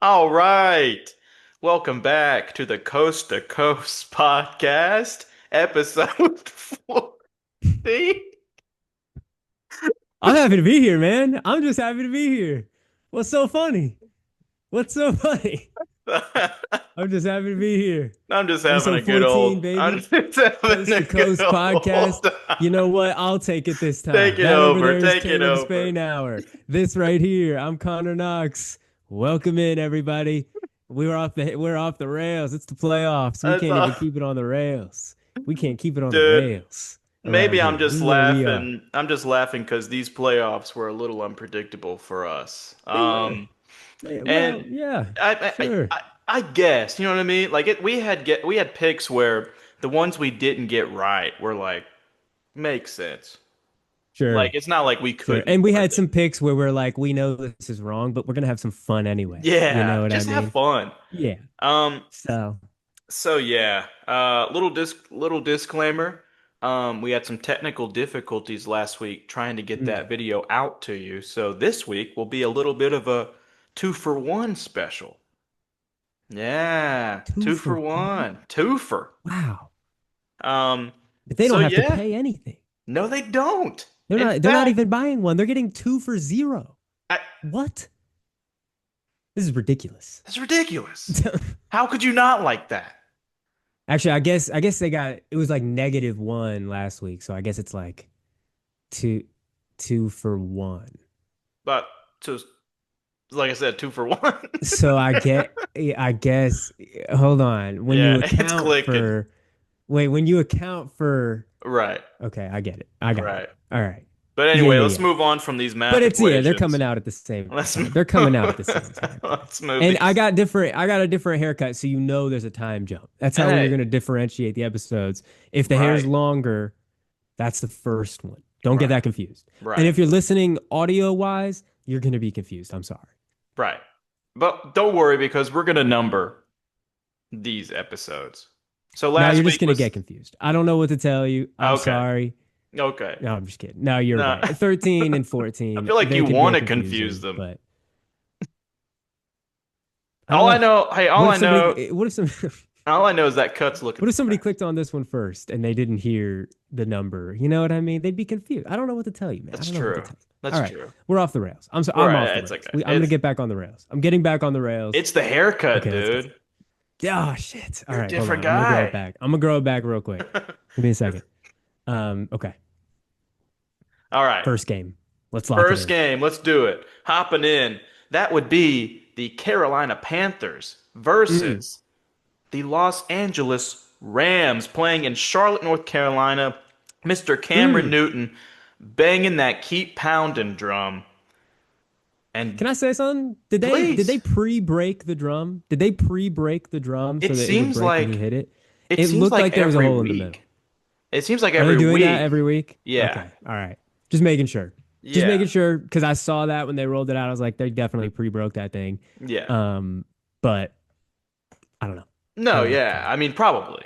All right. Welcome back to Coast podcast, episode 40. I'm happy to be here, man. I'm just happy to be here. What's so funny? What's so funny? I'm just happy to be here. I'm just having a Episode good 14, I'm baby. just having Coast a to good Coast podcast. old You time. know what? I'll take it this Take time. it That over over. there is Take it Caleb over. Spainhour. This right here, I'm Connor Knox. Welcome in, everybody. We're off the rails. It's the playoffs. We That's can't all. even keep it on the rails. We can't keep it on the Dude, rails around maybe I'm here. This just is where we are. laughing. I'm just laughing because these playoffs were a little unpredictable for us. They were. Well, And yeah, I, sure. I, I guess, you know what I mean? Like we had picks where the ones we didn't get right were like, makes sense. Like Sure. it's not like we Sure. couldn't And we had predict. some picks where we're like, we know this is wrong, but we're gonna have some fun anyway. You know Yeah, what I just have mean? fun. Yeah. Um, So, so yeah, little disclaimer. We had some technical difficulties last week trying to get mm, that video out to you. So this week will be a little bit of a two for one special. Yeah, two two for for one. one. Twofer. Wow. Um, But they so don't have to yeah, pay anything. no, they don't. They're In not fact, even buying one. They're getting two for zero. I, What? This is ridiculous. that's ridiculous. How could you not like that? Actually, I guess it was like -1 last week, so I guess it's like two two for one. But to, like I said, two for one. So I guess hold on. When Yeah, you it's account clicking. for wait, when you account for Right, okay, I get it. I got it. right. All right. But Yeah, anyway, yeah, let's yeah. move on from these But math it's yeah, they're equations. coming out at the same Let's time. They're coming out at the same move. time. Let's move And these. I got a different haircut, so you know there's a time jump. That's how we're Hey, gonna differentiate the episodes. If the hair's right, longer, that's the first one. Don't get right, that confused. And right, if you're listening audio wise, you're gonna be confused. I'm sorry. right. But don't worry because we're gonna number these episodes. So Now last you're just week gonna was get confused. I don't know what to tell you. I'm okay. sorry. Okay. No, I'm just kidding. No, you're No, right. 13 and I 14, feel like they you can want get to confuse confusing, them. but I don't All I know. know, hey, What if somebody what if some all I know is that Cut's looking what if somebody fat. clicked on this one first and they didn't hear the number? You know what I mean? They'd be confused. I don't know what to tell you, man. I That's don't know what to true. tell you. That's All right. true. We're off the rails. I'm Right, off the it's rails. okay. I'm gonna get back on the rails. I'm getting back on the rails. It's the haircut, Okay, let's go. dude. Oh shit. All You're a right, hold different on. I'm gonna grow it guy. back. I'm gonna grow it back real quick. Give me a second. Okay. All right. First game. Let's lock it First in. game, let's do it. Hopping in. That would be the Carolina Panthers Mm, versus the Los Angeles Rams playing in Charlotte, North Carolina. Mr. Cameron mm. Newton banging that keep pounding drum. And Can I say something? Did they please, pre-break the drum? Did they pre-break the drum it so that it would seems break when you like hit it? it It seems looked like like there was a every hole in the middle. week. It seems like Are they every doing that week. every week? Yeah. Okay. All right. Just making sure. Just Yeah. making sure because I saw that when they rolled it out. I was like, they definitely pre-broke that thing. Yeah. Um, but I don't know. I No, don't know what to yeah. tell you. I mean, probably.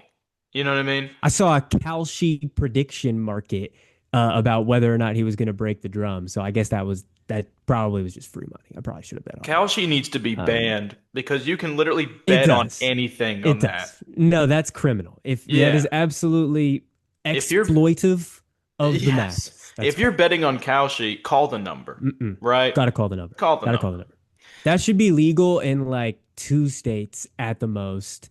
You know what I mean? I saw a Kalshi prediction market about whether or not he was going to break the drum. So I guess that probably was just free money. I probably should have bet on that. Kalshi needs to be banned because you can literally It bet on does. anything It on that. does. No, that's criminal. If that Yeah. is absolutely If you're exploitive of the Yes. masses, that's If you're fine. betting on Kalshi, call the number. Mm-mm. Right? Gotta call the number. Call the Gotta call number. the number. That should be legal in like two states at the most.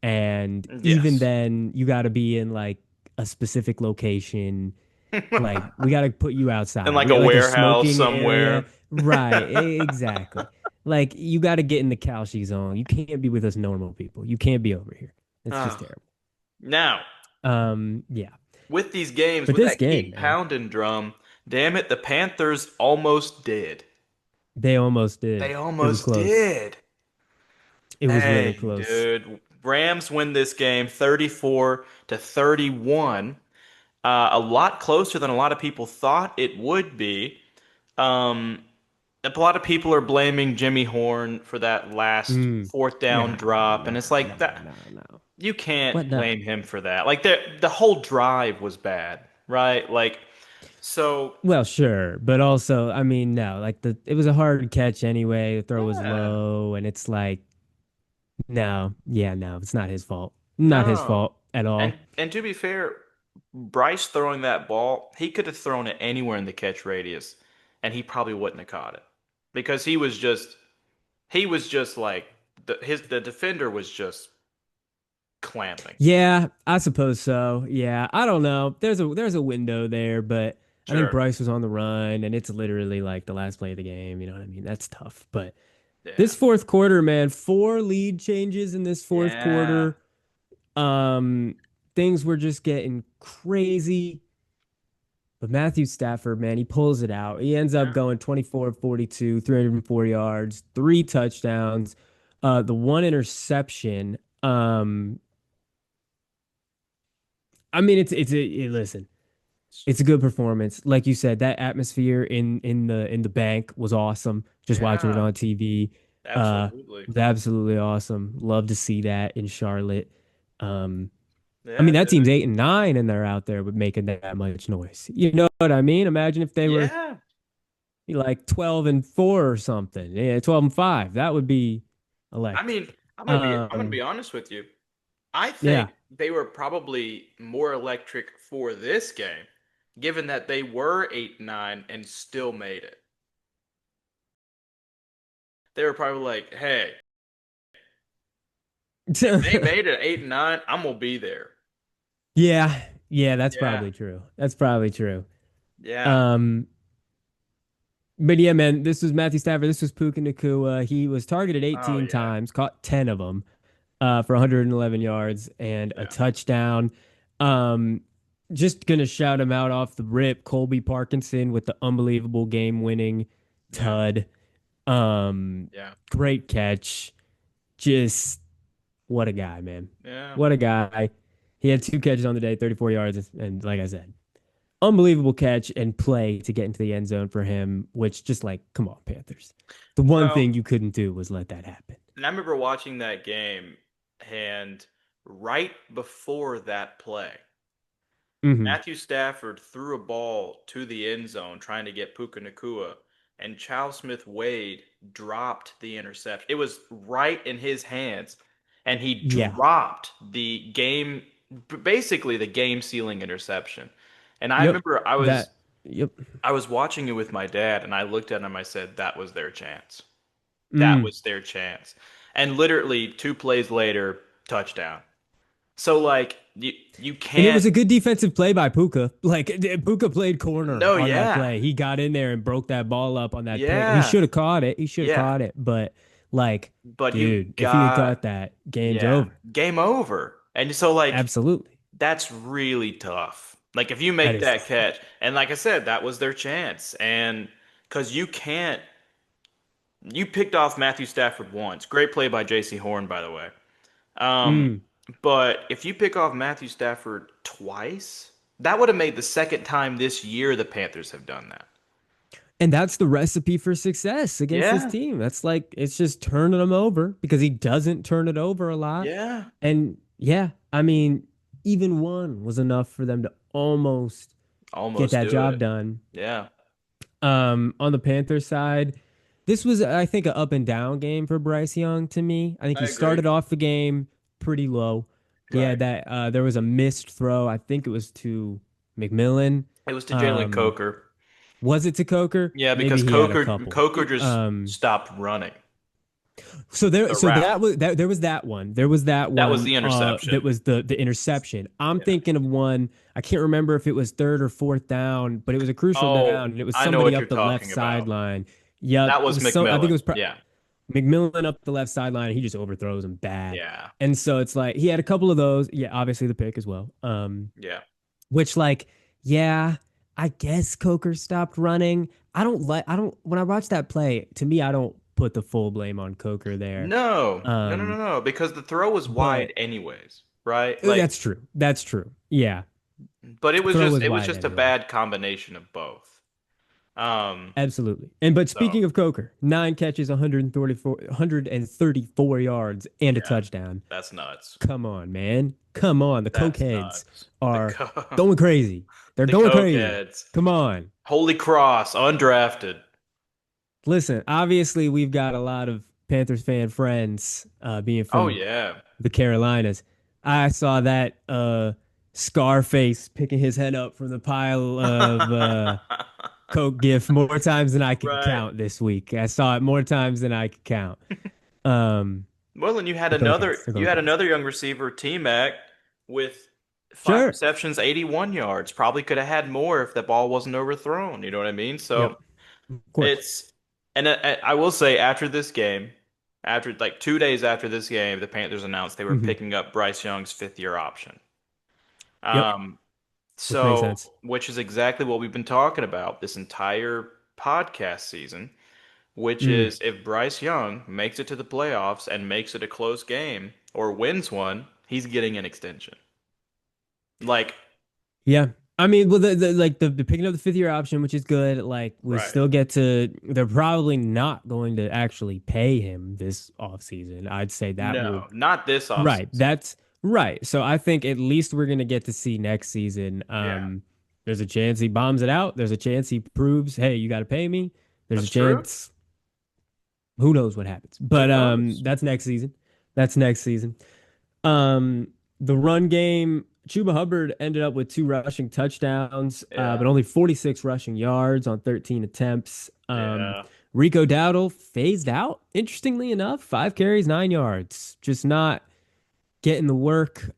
And even Yes. then, you gotta be in like a specific location. Like we gotta put you In outside. like We a got like a warehouse smoking area. somewhere. Right, exactly. Like you gotta get in the Kalshi zone. You can't be with us normal people. You can't be over here. It's just Oh. terrible. Now, Yeah. with these games, But with this that game, keep man, pounding drum, damn it, the Panthers almost did. they almost They did. It was almost close. did. It was really Dang, close. dude. Rams win this game 34 to 31. A lot closer than a lot of people thought it would be. Um, a lot of people are blaming Jimmy Horn for that last fourth down Nah, drop, and nah, it's like nah, that nah, nah. you can't What? No. blame him for that. Like the whole drive was bad, right? Like So, Well, sure, but also, I mean, no, like it was a hard catch anyway. The throw was yeah, low, and it's like, no, yeah, no, it's not his fault. Not his no. fault at all. And to be fair, Bryce throwing that ball, he could have thrown it anywhere in the catch radius, and he probably wouldn't have caught it because he was just like the defender was just clamping. Yeah, I suppose so. Yeah, I don't know. There's a window there, but I think Sure. Bryce was on the run, and it's literally like the last play of the game. You know what I mean? That's tough. But this Yeah. fourth quarter, man, four lead changes in this fourth Yeah. quarter. Um, Things were just getting crazy. But Matthew Stafford, man, he pulls it out. He ends up Yeah. going 24 of 42, 304 yards, three touchdowns, the one interception. I mean, listen, it's a good performance. Like you said, that atmosphere in the bank was awesome. Just watching it Yeah. on TV, uh, Absolutely. was absolutely awesome. Love to see that in Charlotte. Um, I Yeah, mean, that team's dude. 8-9, and they're out there with making that much noise. You know what I mean? Imagine if they were Yeah. like 12-4 or something. Yeah, 12-5. That would be I mean, electric. I'm gonna be honest with you. I Yeah. think they were probably more electric for this game, given that they were 8-9 and still made it. They were probably like, hey, if they made it 8-9, I'm gonna be there. Yeah. Yeah, that's Yeah. probably true. That's probably true. Yeah. Um, but yeah, man, this was Matthew Stafford. This was Puka Nacua. He was targeted Oh 18 yeah. times, caught 10 of them, for 111 yards and a Yeah. touchdown. Um, just gonna shout him out off the rip. Colby Parkinson with the unbelievable game-winning Yeah. tud. Um, Yeah. Great catch. Just what a guy, man. Yeah. What a guy. He had two catches on the day, 34 yards, and like I said, unbelievable catch and play to get into the end zone for him, which just like, come on, Panthers. The one Well, thing you couldn't do was let that happen. and I remember watching that game, and right before that play, Hmm. Matthew Stafford threw a ball to the end zone trying to get Puka Nacua, and Charles Smith Wade dropped the interception. It was right in his hands, and he Yeah. dropped basically the game sealing interception. And I Yep. remember I was That. Yep. I was watching it with my dad, and I looked at him. I said, "That was their chance. That Mm. was their chance." And literally 2 plays later, touchdown. So like you And it can't. was a good defensive play by Puka. Like Puka played corner No, on that yeah, play. He got in there and broke that ball up on that pick. He yeah, should have caught it. He should have yeah. caught it. But like, But you dude, if he had got, caught that, game's yeah, over. game over. And so like Absolutely. that's really tough. Like if you That make is that tough. catch, and like I said, that was their chance. And because you picked off Matthew Stafford once. Great play by J.C. Horn, by the way. Um, Mm. but if you pick off Matthew Stafford twice, that would have made the second time this year the Panthers have done that. And that's the recipe for success against this Yeah, team. That's like it's just turning him over because he doesn't turn it over a lot. yeah, And yeah, I mean, even one was enough for them to almost get almost that do job it. done. Yeah, On the Panthers side, this was, I think, an up and down game for Bryce Young to me. I think I he agree. started off the game pretty low. Yeah, Right. that there was a missed throw. I think it was to McMillan. It was to Jalen Um, Coker. was it to Coker? Yeah, Maybe because he had a Coker couple. Coker just stopped running the So route. there was that one. There was that That was one. the That interception. was the interception. I'm Yeah. thinking of one. I can't remember if it was third or fourth down, but it was a crucial Oh, down, and it was I know somebody what you're up the left talking about. sideline. Yep, That it was was so. I think it McMillan. was Yeah. McMillan up the left sideline. And he just overthrows him bad, Yeah. and so it's like he had a couple of those. Yeah, obviously the pick as well. Yeah. Which like, yeah, I guess Coker stopped running. I don't when I watch that play, to me, I don't put the full blame on Coker there. No. No, no, no, Um, no, because the throw was wide but anyways, right? Like, that's true. That's true. Yeah. but it was Throw just was it was wide just a anyway. bad combination of both. Absolutely. And but So speaking of Coker, 9 catches, 134 yards, and a yeah, touchdown. that's nuts. Come on, man. Come on. The That's Cokeheads nuts. are going crazy. They're The going crazy. Cokeheads. Come on. Holy Cross, undrafted. Listen, obviously we've got a lot of Panthers fan friends being Oh from yeah. the Carolinas. I saw that Scarface picking his head up from the pile of Coke gift more times than I can Right. count this week. I saw it more times than I could count. Um, Well, and the Cokeheads, they're you going had crazy. another young receiver, T-Mac, with five Sure. receptions, 81 yards. Probably could have had more if the ball wasn't overthrown. You know what I mean? So Yep. Of course. it's, and I will say after this game, after like 2 days after this game, the Panthers announced they were Hmm. picking up Bryce Young's fifth-year option. Yep. Um, Which makes so sense. which is exactly what we've been talking about this entire podcast season, which Mm. is if Bryce Young makes it to the playoffs and makes it a close game or wins one, he's getting an extension. Like, Yeah. I mean, well, the picking up the 5th year option, which is good. Like, we right. still get to. They're probably not going to actually pay him this offseason. I'd say that No, will. not this Right. offseason. That's right. So I think at least we're gonna get to see next season. Yeah, There's a chance he bombs it out. There's a chance he proves, hey, you got to pay me. There's a that's true. chance. Who knows what happens? Who But knows? that's next season. That's next season. Um, the run game, Chuba Hubbard ended up with 2 rushing touchdowns, Yeah, but only 46 rushing yards on 13 attempts. yeah, Rico Dowdle phased out, interestingly enough, 5 carries, 9 yards, just not getting the work.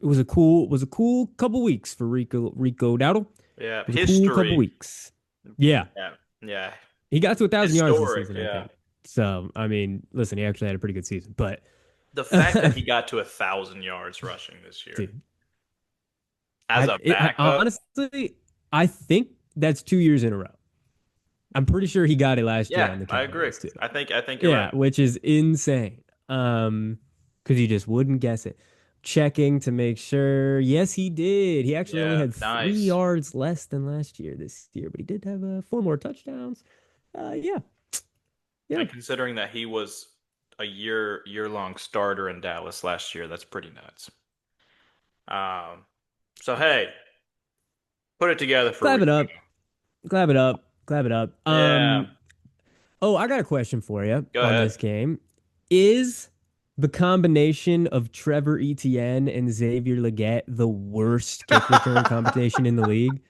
It was a cool couple weeks for Rico Dowdle. yeah. It was a cool couple History. weeks. Yeah, Yeah, yeah. he got to 1,000 yards this Historic. season, I Yeah. think. So I mean, listen, he actually had a pretty good season, but The fact that he got to 1,000 yards rushing this year dude, as a backup. honestly, I think that's 2 years in a row. I'm pretty sure he got it last year Yeah, on the I agree. Cowboys too. I think you're Yeah, right. which is insane. Because you just wouldn't guess it. Checking to make sure. Yes, he did. He actually only Yeah, had three nice. yards less than last year this year, but he did have 4 more touchdowns. Yeah, yeah. And considering that he was a year long starter in Dallas last year, that's pretty nuts. Um, so hey, put it together for Clap it Rico. up. Clap it up. Clap it up. Yeah, Oh, I got a question for you go on ahead. this game. Is the combination of Trevor Etienne and Xavier Legette the worst kick return combination in the league?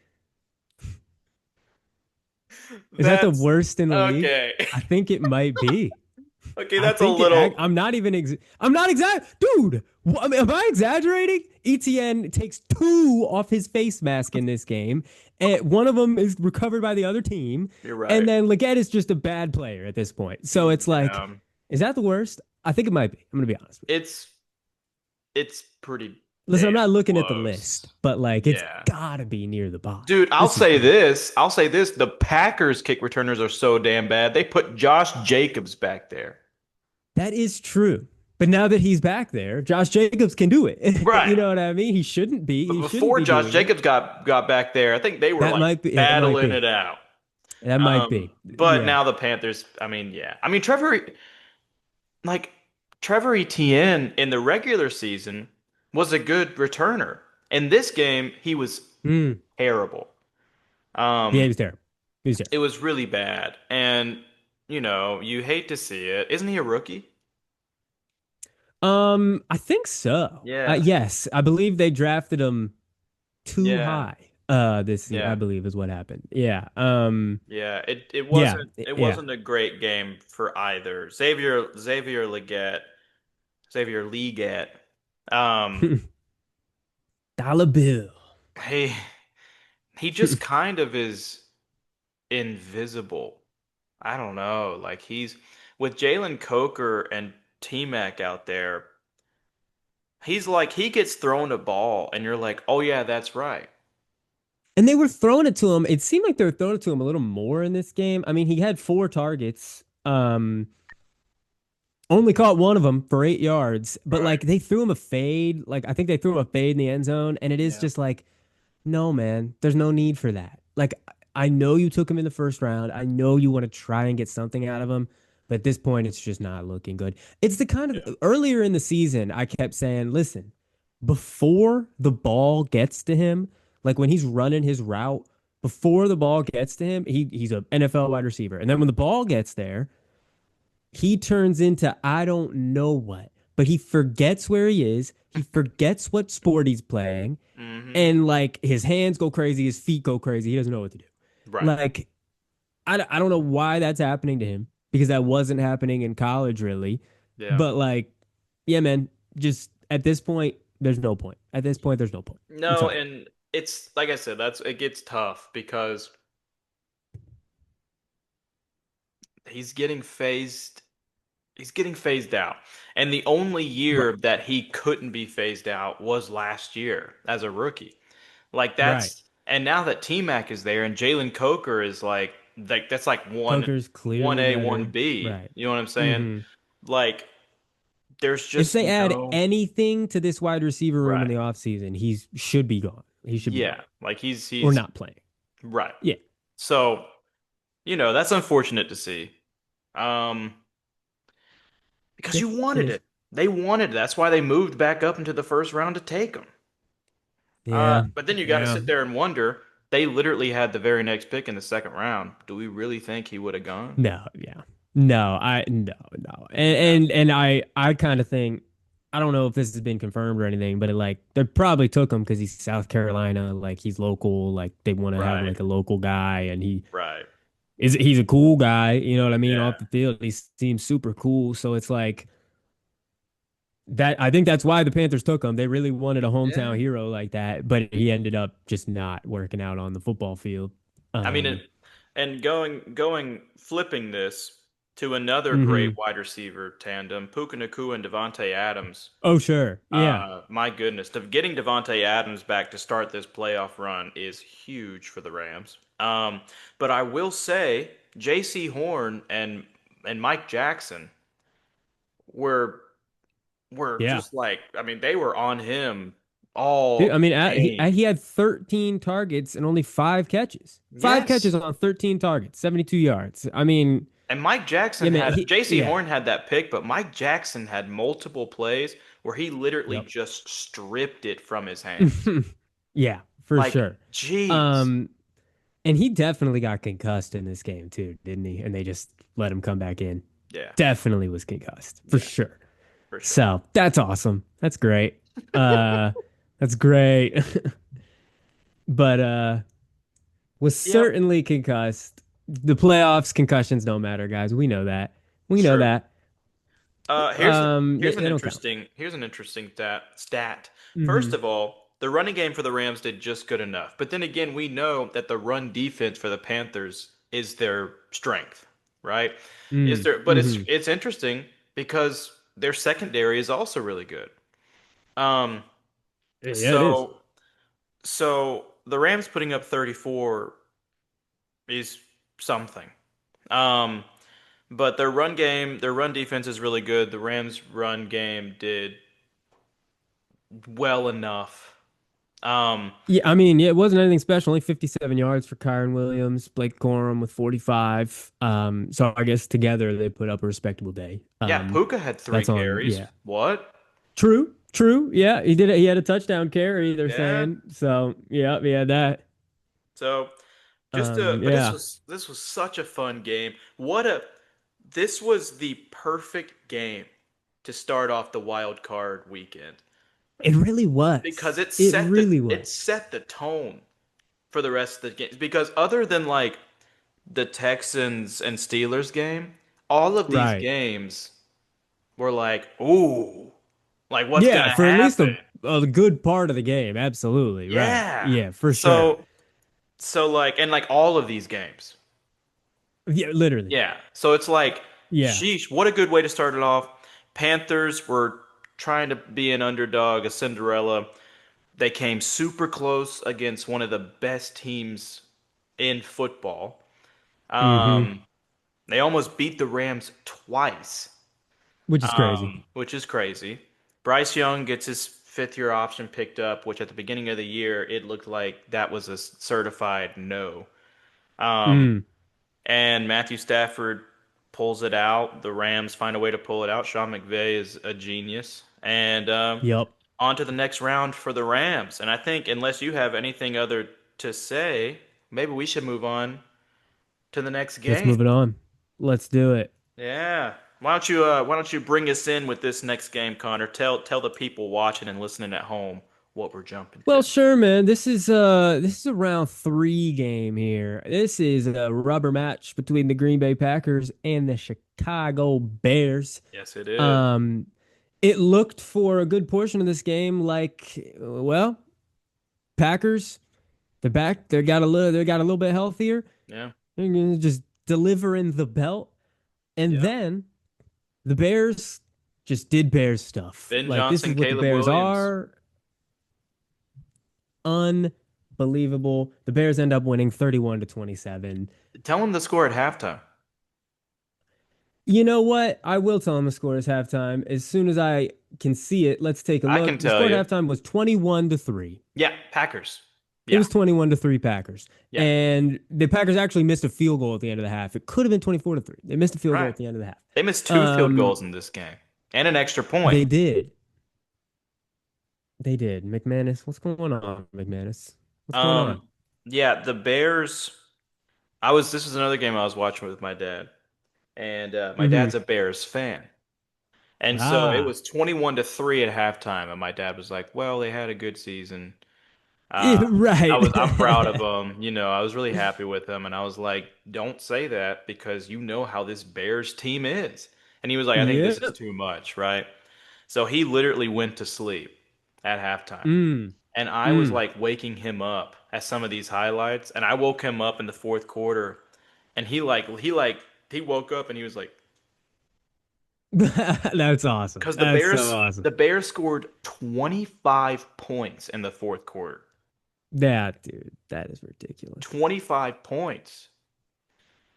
Is that the That's worst in the league? okay. I think it might be. Okay, I that's a think it. little. I'm not even. I'm not dude. I mean, am I exaggerating? Etienne takes two off his face mask in this game, and one of them is recovered by the other team, You're and right. then Leggett is just a bad player at this point. So it's like, Yeah, is that the worst? I think it might be. I'm gonna be honest with you. it's it's pretty Listen, I'm damn not looking at the close. list, but like, it's Yeah. gotta be near the bottom. Dude, I'll This is say crazy. this. I'll say this. The Packers kick returners are so damn bad. They put Josh Jacobs back there. That is true. But now that he's back there, Josh Jacobs can do it. You Right. know what I mean? He shouldn't be. But He shouldn't before be Josh doing it. Jacobs got back there, I think they were That like might be. Yeah, that might battling it be. out. That might be. But Yeah. now the Panthers, I mean, yeah. I mean, like Trevor Etienne in the regular season was a good returner. In this game, he was Mm. terrible. Yeah, he Um, was terrible. He was terrible. it was really bad. And, you hate to see it. Isn't he a rookie? I think so. Yeah. Yes, I believe they drafted him too Yeah. high. This season, I Yeah. believe is what happened. Yeah. Yeah, it Yeah. it Yeah. wasn't a great game for either. Xavier Legette. Um, Dollar bill. he he just kind of is invisible. I don't know. Like he's with Jalen Coker and T-Mac out there, he's like he gets thrown a ball and you're like, "Oh yeah, that's right." And they were throwing it to him. It seemed like they were throwing it to him a little more in this game. I mean, he had 4 targets. Only caught one of them for 8 yards, but Right. like they threw him a fade. Like I think they threw him a fade in the end zone, and it is Yeah. just like, no, man, there's no need for that. Like I know you took him in the first round. I know you want to try and get something out of him, but at this point, it's just not looking good. It's the kind Yeah. of earlier in the season, I kept saying, listen, before the ball gets to him, like when he's running his route, before the ball gets to him, he's an NFL wide receiver. And then when the ball gets there, he turns into I don't know what, but he forgets where he is. He forgets what sport he's playing. Hmm. And like his hands go crazy, his feet go crazy. He doesn't know what to do. Right. Like, I don't know why that's happening to him because that wasn't happening in college, really. Yeah. But like, yeah, man, just at this point, there's no point. At this point, there's no point. I'm No, sorry. and it's like I said, that's it gets tough because he's getting phased he's getting phased out. And the only Right. year that he couldn't be phased out was last year as a rookie. Like Right. that's and now that T-Mac is there and Jalen Coker is like that's like Coker's one clearly A, one better. B. Right. You know what I'm saying? hmm Like there's If just they add no anything to this wide receiver room in right. the offseason, he should be gone. He should be Yeah. gone Like or he's not playing. right. Yeah. So, that's unfortunate to see. Um because Yeah, you it wanted is. it. They wanted it. That's why they moved back up into the first round to take him. Yeah. But then you got to Yeah. sit there and wonder, they literally had the very next pick in the second round. Do we really think he would have gone? No, yeah. No, no. And Yeah. I kind of think I don't know if this has been confirmed or anything, but like they probably took him because he's South Carolina, like he's local, like they want to have Right. like a local guy and Right. he's a cool guy, you know what I mean? Yeah. Off the field, he seems super cool. So it's like that I think that's why the Panthers took him. They really wanted a Yeah. hometown hero like that, but he ended up just not working out on the football field. I mean, Um, and flipping this to another great mhm. wide receiver tandem, Puka Nacua and Devontae Adams. Oh, sure. Yeah. My goodness, getting Devontae Adams back to start this playoff run is huge for the Rams. But I will say, J.C. Horn and Mike Jackson were Yeah. just like, I mean, they were on him Dude, I all mean, game. he had 13 targets and only five catches. Five Yes. catches on 13 targets, 72 yards. I mean, And Mike yeah, Jackson man, had he, J.C. yeah. Horn had that pick, but Mike Jackson had multiple plays where he literally Yep. just stripped it from his hands. Yeah, for Like, sure. jeez. Um, and he definitely got concussed in this game too, didn't he? And they just let him come back in. Yeah, Definitely was concussed, for yeah, sure. for sure. So that's awesome. That's great. Uh, that's great. But was Yep, certainly concussed. The playoffs, concussions don't matter, guys. We know that. We know true. that. Here's an They don't count. interesting stat. First hmm of all, the running game for the Rams did just good enough. But then again, we know that the run defense for the Panthers is their strength, right? Is there? But hmm it's interesting because their secondary is also really good. Um, Yeah, it is. so the Rams putting up 34 is something. Um, but their run defense is really good. The Rams' run game did well enough. Um, Yeah, I mean, yeah, it wasn't anything special. Only 57 yards for Kyron Williams, Blake Corum with 45. So I guess together they put up a respectable day. yeah, Puka had three That's on, carries. yeah. What? True, true. Yeah, he did it. He had a touchdown carry, they're Yeah. saying. So, yeah, he had that. So but Yeah. this was such a fun game. This was the perfect game to start off the wild card weekend It really because was. It really it was. set the tone for the rest of the games. Because other than like the Texans and Steelers game, all of these Right. games were like, ooh, like what's Yeah, gonna for at least happen? a good part of the game. Absolutely. Right. Yeah. Yeah, for sure. So like and like all of these games. Yeah, literally. Yeah. So it's like, Yeah. sheesh, what a good way to start it off. Panthers were trying to be an underdog, a Cinderella. They came super close against one of the best teams in football. hmm Um, they almost beat the Rams twice, Which is crazy. which is crazy. Bryce Young gets his fifth year option picked up, which at the beginning of the year, it looked like that was a certified no. Um, Mm. and Matthew Stafford pulls it out. The Rams find a way to pull it out. Sean McVay is a genius. And Yep. on to the next round for the Rams. And I think, unless you have anything other to say, maybe we should move on to the next Let's game. move it on. Let's do it. Yeah. Why don't you bring us in with this next game, Connor? Tell the people watching and listening at home what we're jumping Well, to. sure, man. This is a round three game here. This is a rubber match between the Green Bay Packers and the Chicago Bears. Yes, it is. Um, it looked for a good portion of this game like, well, Packers, they're back. They got a little bit healthier. Yeah. They're gonna just delivering the belt. And Yeah. then the Bears just did Bears stuff. Ben Like this is Johnson, what the Caleb Bears Williams. are. Unbelievable. The Bears end up winning 31 to 27. Tell him the score at halftime. You know what? I will tell them the score is halftime. As soon as I can see it, let's take a I can look. The tell score at you. halftime was 21 to 3. Yeah, Packers. It Yeah. was 21 to 3 Packers. Yeah. And the Packers actually missed a field goal at the end of the half. It could have been 24 to 3. They missed a field goal Right. at the end of the half. They missed two field Um, goals in this game and an extra point. they did. They did. McManus, what's going on, McManus? What's going on? Yeah, the Bears. This was another game I was watching with my dad, and my Mm-hmm. dad's a Bears fan. And so it Ah, was 21 to 3 at halftime, and my dad was like, "Well, they had a good season." Uh, right. I'm proud of them. I was really happy with them, and I was like, "Don't say that because you know how this Bears team is." And he was like, "I think this is Yep. too much, right?" So he literally went to sleep at halftime. Mm. And I was Mm. like waking him up at some of these highlights, and I woke him up in the fourth quarter, and he woke up and he was like, That's awesome. because That's so awesome. the Bears scored 25 points in the fourth quarter. That dude, that is ridiculous. 25 points.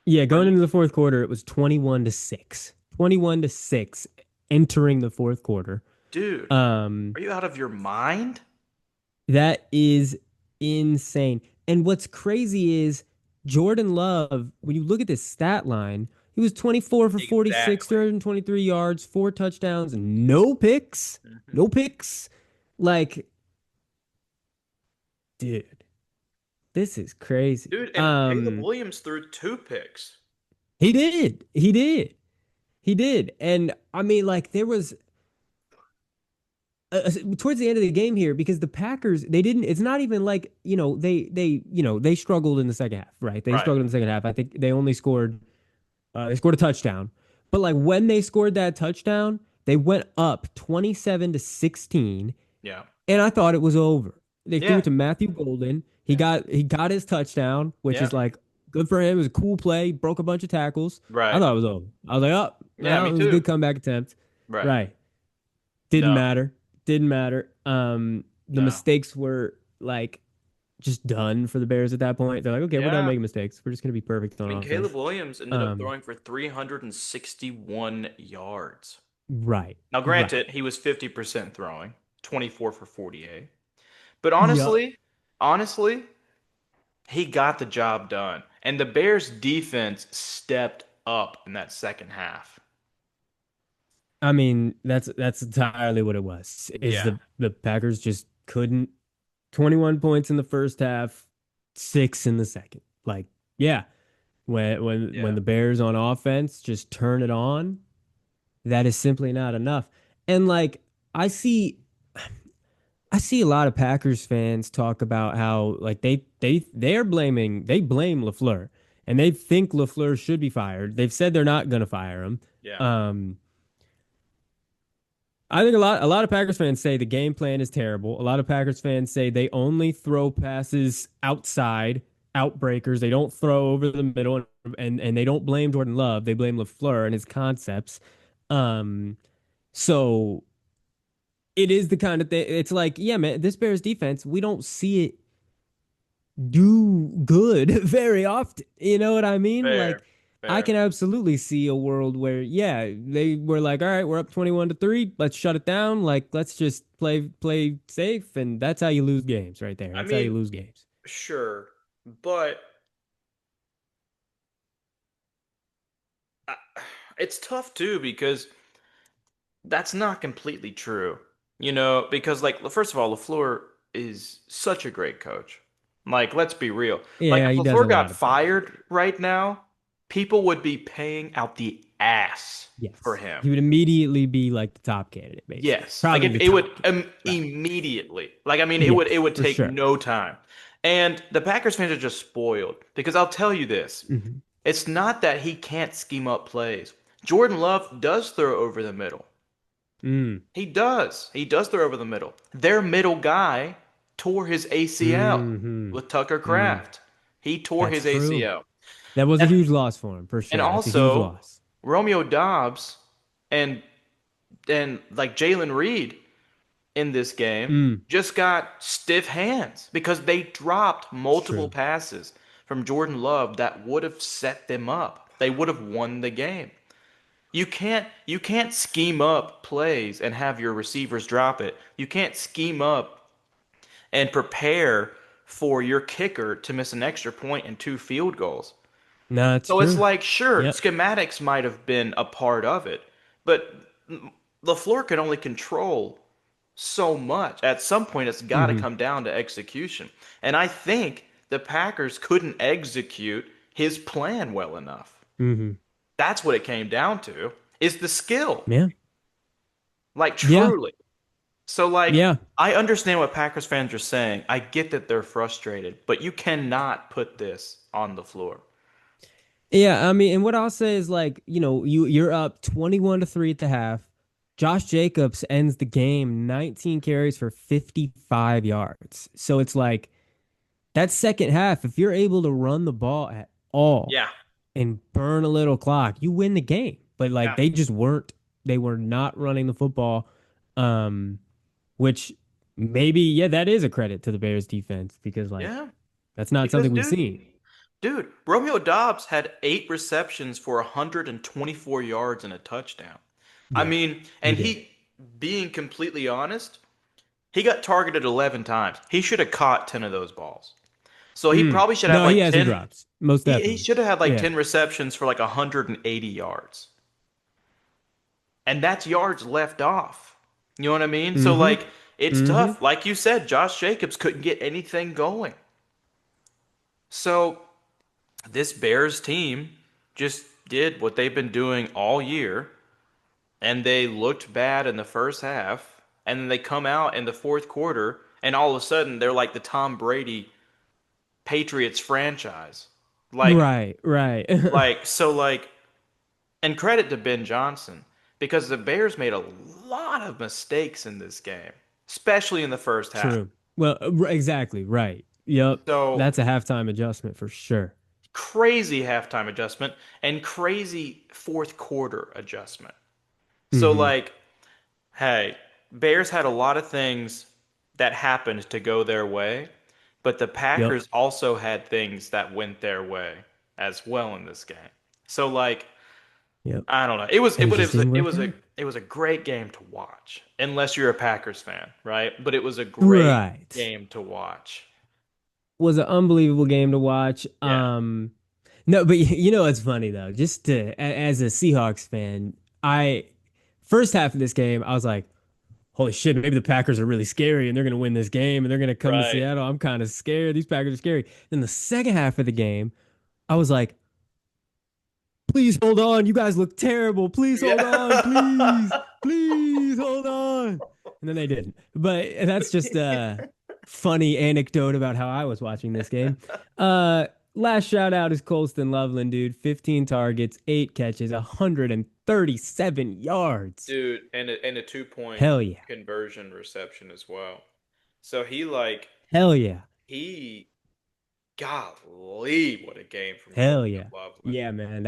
Yeah, Are going you, into the fourth quarter, it was 21 to 6. 21 to 6 entering the fourth quarter. dude? Um, Are you out of your mind? that is insane. And what's crazy is Jordan Love, when you look at this stat line, he was 24 for 46, Exactly. 323 yards, four touchdowns, no picks. Mhm. No picks. Like, dude, this is crazy. Dude, and Caleb Williams threw two picks. He did. He did. He did. And I mean, like, there was towards the end of the game here because the Packers, they didn't, it's not even like, they struggled in the second half, right? They Right. struggled in the second half. I think they scored a touchdown. But like when they scored that touchdown, they went up 27 to 16. Yeah. And I thought it was over. They threw Yeah. it to Matthew Golden. He Yeah. got he got his touchdown, which Yeah. is like good for him. It was a cool play, broke a bunch of tackles. I Right. thought it was over. I was like, oh, Yeah, well, me it was a good too. comeback attempt. Right. Right. Didn't No. matter. Didn't matter. The No. mistakes were like just done for the Bears at that point. They're like, okay, we're done Yeah. making mistakes. We're just gonna be perfect I on mean, Caleb offense. Williams ended up Um, throwing for 361 yards. right. Now, Right. granted, he was 50% throwing, 24 for 48. But Yup. honestly, he got the job done. And the Bears defense stepped up in that second half. I mean, that's entirely what it was. Is Yeah. the Packers just couldn't 21 points in the first half, 6 in the second. Like, yeah, when Yeah. the Bears on offense just turn it on, that is simply not enough. And like I see I see a lot of Packers fans talk about how like they blame LaFleur and they think LaFleur should be fired. They've said they're not going to fire him. Yeah. Um I think a lot of Packers fans say the game plan is terrible. A lot of Packers fans say they only throw passes outside, outbreakers. They don't throw over the middle, and they don't blame Jordan Love. They blame LaFleur and his concepts. Um, so it is the kind of thing. It's like, yeah, man, this Bears defense, we don't see it do good very often. You know what I mean? Like, Fair. I Fair. can absolutely see a world where, yeah, they were like, all right, we're up 21 to 3. Let's shut it down. Like, let's just play safe. And that's how you lose games right there. I That's how you mean, lose games. sure. But It's tough too because that's not completely true. Because like first of all, LaFleur is such a great coach. Like, let's be real. Like Yeah, he if does a LaFleur got lot of things. fired right now, people would be paying out the ass for Yes. him. He would immediately be like the top candidate, basically. Yes. Like Probably the it would top candidate. Right. immediately. Like I mean it Yes, would for take sure. no time. And the Packers fans are just spoiled because I'll tell you this. Hmm. It's not that he can't scheme up plays. Jordan Love does throw over the middle. Mm. He does. He does throw over the middle. Their middle guy tore his ACL Hmm. with Tucker Mm. Kraft. He tore That's his true. ACL. That was a And huge loss for him, for and sure. That's a huge also loss. Romeo Dobbs and like Jalen Reed in this game Mm. just got stiff hands because they dropped It's multiple true. passes from Jordan Love that would have set them up. They would have won the game. You can't scheme up plays and have your receivers drop it. You can't scheme up and prepare for your kicker to miss an extra point and two field goals. No, it's So it's true. like, sure, Yep. schematics might have been a part of it, but LaFleur can only control so much. At some point, it's got to Hmm. come down to execution. And I think the Packers couldn't execute his plan well enough. Hmm. That's what it came down to, is the skill. Yeah. Like, Yeah. truly. So, like, Yeah. I understand what Packers fans are saying. I get that they're frustrated, but you cannot put this on the floor. Yeah, I mean, and what I'll say is like, you're up 21-3 at the half. Josh Jacobs ends the game 19 carries for 55 yards. So it's like that second half, if you're able to run the ball at all Yeah. and burn a little clock, you win the game. But like Yeah. they were not running the football. Um, which maybe, yeah, that is a credit to the Bears defense because like Yeah. that's not Because, something we've dude, seen. Romeo Dobbs had 8 receptions for 124 yards and a touchdown. I Yeah, mean, he and did. being completely honest, he got targeted 11 times. He should have caught 10 of those balls. So he Mm. probably should have No, he like has some 10. drops. Most He definitely. should have had like Yeah. 10 receptions for like 180 yards. And that's yards left off. You know what I mean? So, Mm-hmm. like, it's Mm-hmm. tough. Like you said, Josh Jacobs couldn't get anything going. So, this Bears team just did what they've been doing all year, and they looked bad in the first half, and then they come out in the fourth quarter, and all of a sudden they're like the Tom Brady Patriots franchise. Like, Right, right. like, and credit to Ben Johnson because the Bears made a lot of mistakes in this game, especially in the first half. True. Well, exactly, right. Yep. So That's a halftime adjustment for sure. crazy halftime adjustment and crazy fourth quarter adjustment. So Mm-hmm. like, hey, Bears had a lot of things that happened to go their way, but the Yep. Packers also had things that went their way as well in this game. So like, Yep. I don't know. It was it, And it but just didn't work out. it was a great game to watch, unless you're a Packers fan, right? But it was a great Right. game to watch. Was an unbelievable game to watch. Yeah, No, but you know it's funny though. Just as a Seahawks fan, I first half of this game, I was like, holy shit, maybe the Packers are really scary and they're gonna win this game and they're gonna come to right. Seattle. I'm kind of scared. These Packers are scary. Then the second half of the game, I was like, please hold on. You guys look terrible. Please hold on. Yeah. Please hold on. And then they didn't. But that's just a funny anecdote about how I was watching this game. Last shout out is Colston Loveland, dude. 15 targets, 8 catches, 137 yards. Dude, and a 2 point Hell yeah. conversion reception as well. So Hell yeah. he golly, what a game from Hell Colston yeah. Loveland. Yeah, man.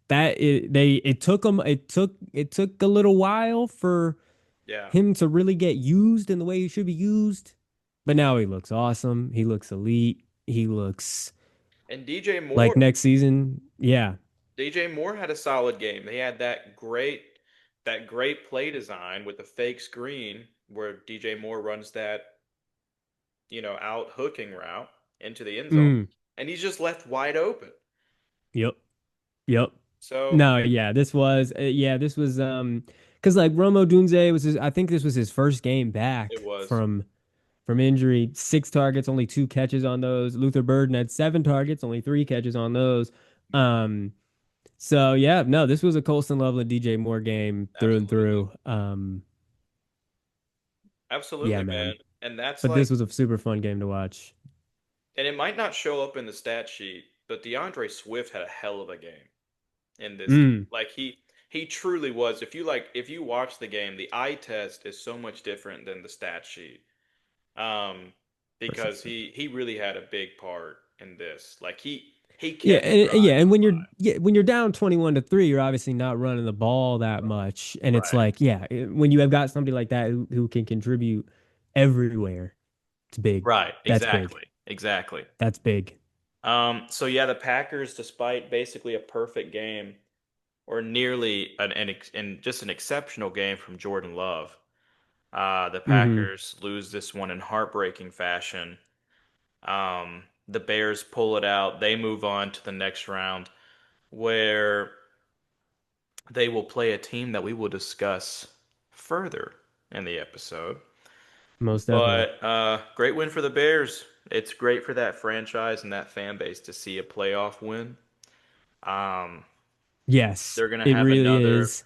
It took them it took a little while for Yeah. him to really get used in the way he should be used. But now he looks awesome. He looks elite. He looks And DJ like Moore next season. Yeah. DJ Moore had a solid game. He had that great play design with the fake screen where DJ Moore runs that, out hooking route into the end zone, Mm. and he's just left wide open. Yep. Yep. So No, yeah, this was because like Romo Dunze was I think this was his first game it back was. from injury. 6 targets, only 2 catches on those. Luther Burden had 7 targets, only 3 catches on those. Um, so yeah, no, this was a Colston Loveland DJ Moore game through and Absolutely. through. Yeah, Absolutely, man. man. And that's But like, this was a super fun game to watch. and it might not show up in the stat sheet, but DeAndre Swift had a hell of a game in this game. Mm, Like he truly was. If you watch the game, the eye test is so much different than the stat sheet. Um, because precisely. he really had a big part in this. Like he Yeah, kept drives and alive. when you're down 21-3, you're obviously not running the ball that much. And it's Right. like, yeah, when you have got somebody like that who can contribute everywhere, it's big. Right. That's big. Exactly. Exactly. That's big. So yeah, the Packers, despite basically a perfect game or nearly and just an exceptional game from Jordan Love, the Hmm. Packers lose this one in heartbreaking fashion. The Bears pull it out. They move on to the next round where they will play a team that we will discuss further in the episode. Most definitely. But great win for the Bears. It's great for that franchise and that fan base to see a playoff win. Um, Yes, they're gonna it have really another. is.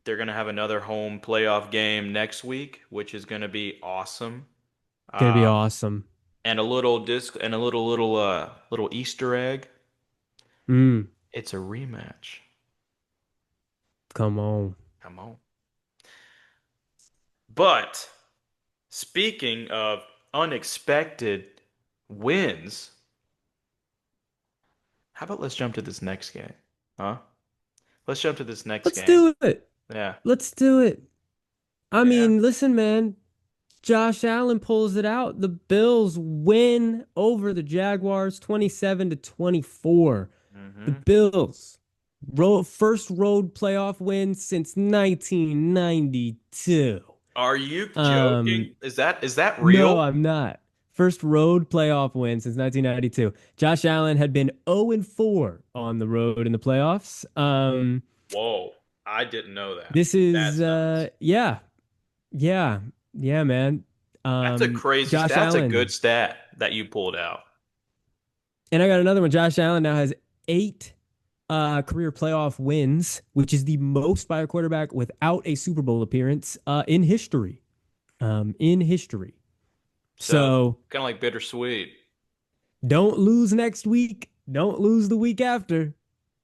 They're gonna have another home playoff game next week, which is gonna be awesome. Gonna be Um, awesome. and a little disc and a little Easter egg. Mm, It's a rematch. come on. Come on. But speaking of unexpected wins, how about let's jump to this next game? Huh? Let's jump to this next Let's game. do it. Yeah. Let's do it. I Yeah. mean, listen, man. Josh Allen pulls it out. The Bills win over the Jaguars 27-24. The Hmm. Bills first road playoff win since 1992. Are you Um, joking? Is that no, real? I'm not. First road playoff win since 1992. Josh Allen had been 0-4 on the road in the playoffs. Whoa. I didn't know that. This is That's nuts. yeah, yeah, yeah, man. That's a crazy, Josh that's a good Allen. stat that you pulled out. And I got another one. Josh Allen now has 8 career playoff wins, which is the most by a quarterback without a Super Bowl appearance in history. In history. So So kind of like bittersweet. don't lose next week. Don't lose the week after,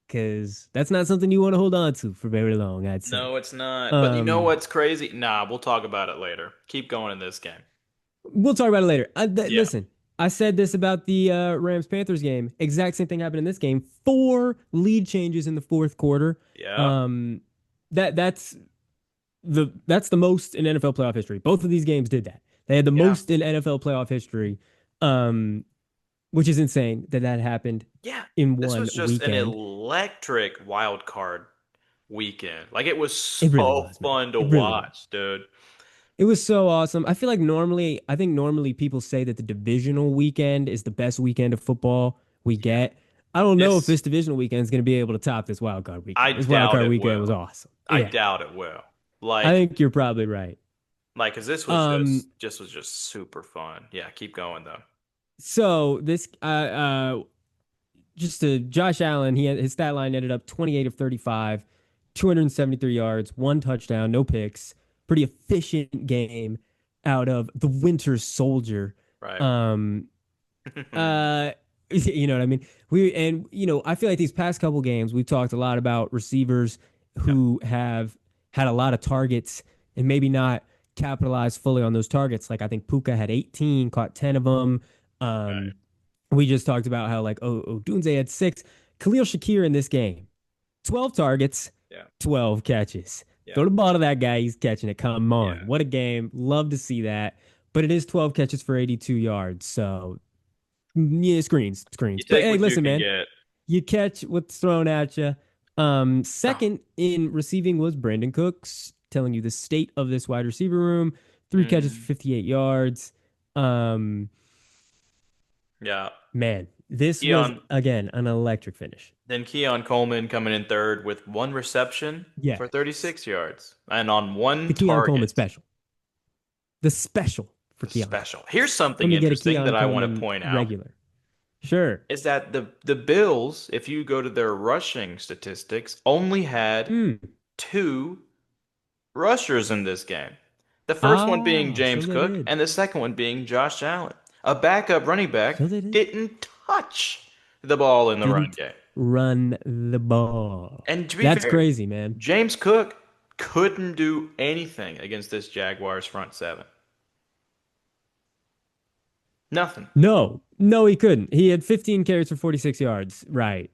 because that's not something you want to hold on to for very long, I'd say. No, it's not. But you know Um, what's crazy? Nah, we'll talk about it later. Keep going in this game. we'll talk about it later. Yeah. Listen, I said this about the Rams Panthers game. Exact same thing happened in this game. 4 lead changes in the fourth quarter. Yeah. Um, that's the most in NFL playoff history. Both of these games did that. They had the Yeah. most in NFL playoff history, um, which is insane that happened Yeah. in This one was just an weekend. electric wild card weekend. Like it was It really so was, man. fun to It really was. watch, dude. It was so awesome. I think normally people say that the divisional weekend is the best weekend of football we Yeah. get. I don't know if This this divisional weekend is going to be able to top this wild card I weekend. This wild doubt card it weekend was will. awesome. I Yeah, doubt it will. I Like think you're probably right. cuz this was Um, just super fun. Yeah, keep going though. so this just to Josh Allen, his stat line ended up 28 of 35, 273 yards, 1 touchdown, no picks. Pretty efficient game out of the Winter Soldier. Right. Um, uh, you know what I mean? I feel like these past couple games we've talked a lot about receivers Yeah. who have had a lot of targets and maybe not capitalized fully on those targets. Like I think Puka had 18, caught 10 of them. Right. Um, we just talked about how like Dunze had 6. Khalil Shakir in this game, 12 targets, Yeah. 12 catches. Yeah. Throw the ball to that guy, he's catching it. Come on, Yeah. what a game! Love to see that. But it is 12 catches for 82 yards, so yeah, You screens. But take hey, what you listen, can man, get. you catch what's thrown at you. Oh. Second in receiving was Brandon Cooks, telling you the state of this wide receiver room. 3 catches for Mm, 58 yards. Um, yeah. man, This was Keon, again an electric finish. then Keon Coleman coming in third with one reception Yeah, for 36 yards and on one the Keon Coleman target. special. The special for The Keon. special. Here's Let something me get a interesting that Keon I want to Coleman point out regular. Sure. is that the Bills, if you go to their rushing statistics, only had Hmm. two rushers in this game. The first one being Ah, so James they Cook, did. and the second one being Josh Allen. A backup running back So they did. didn't touch the ball in the run Didn't game. run the ball. And to be That's fair, crazy, man. James Cook couldn't do anything against this Jaguars front seven. Nothing. No, no, he couldn't. He had 15 carries for 46 yards. Right.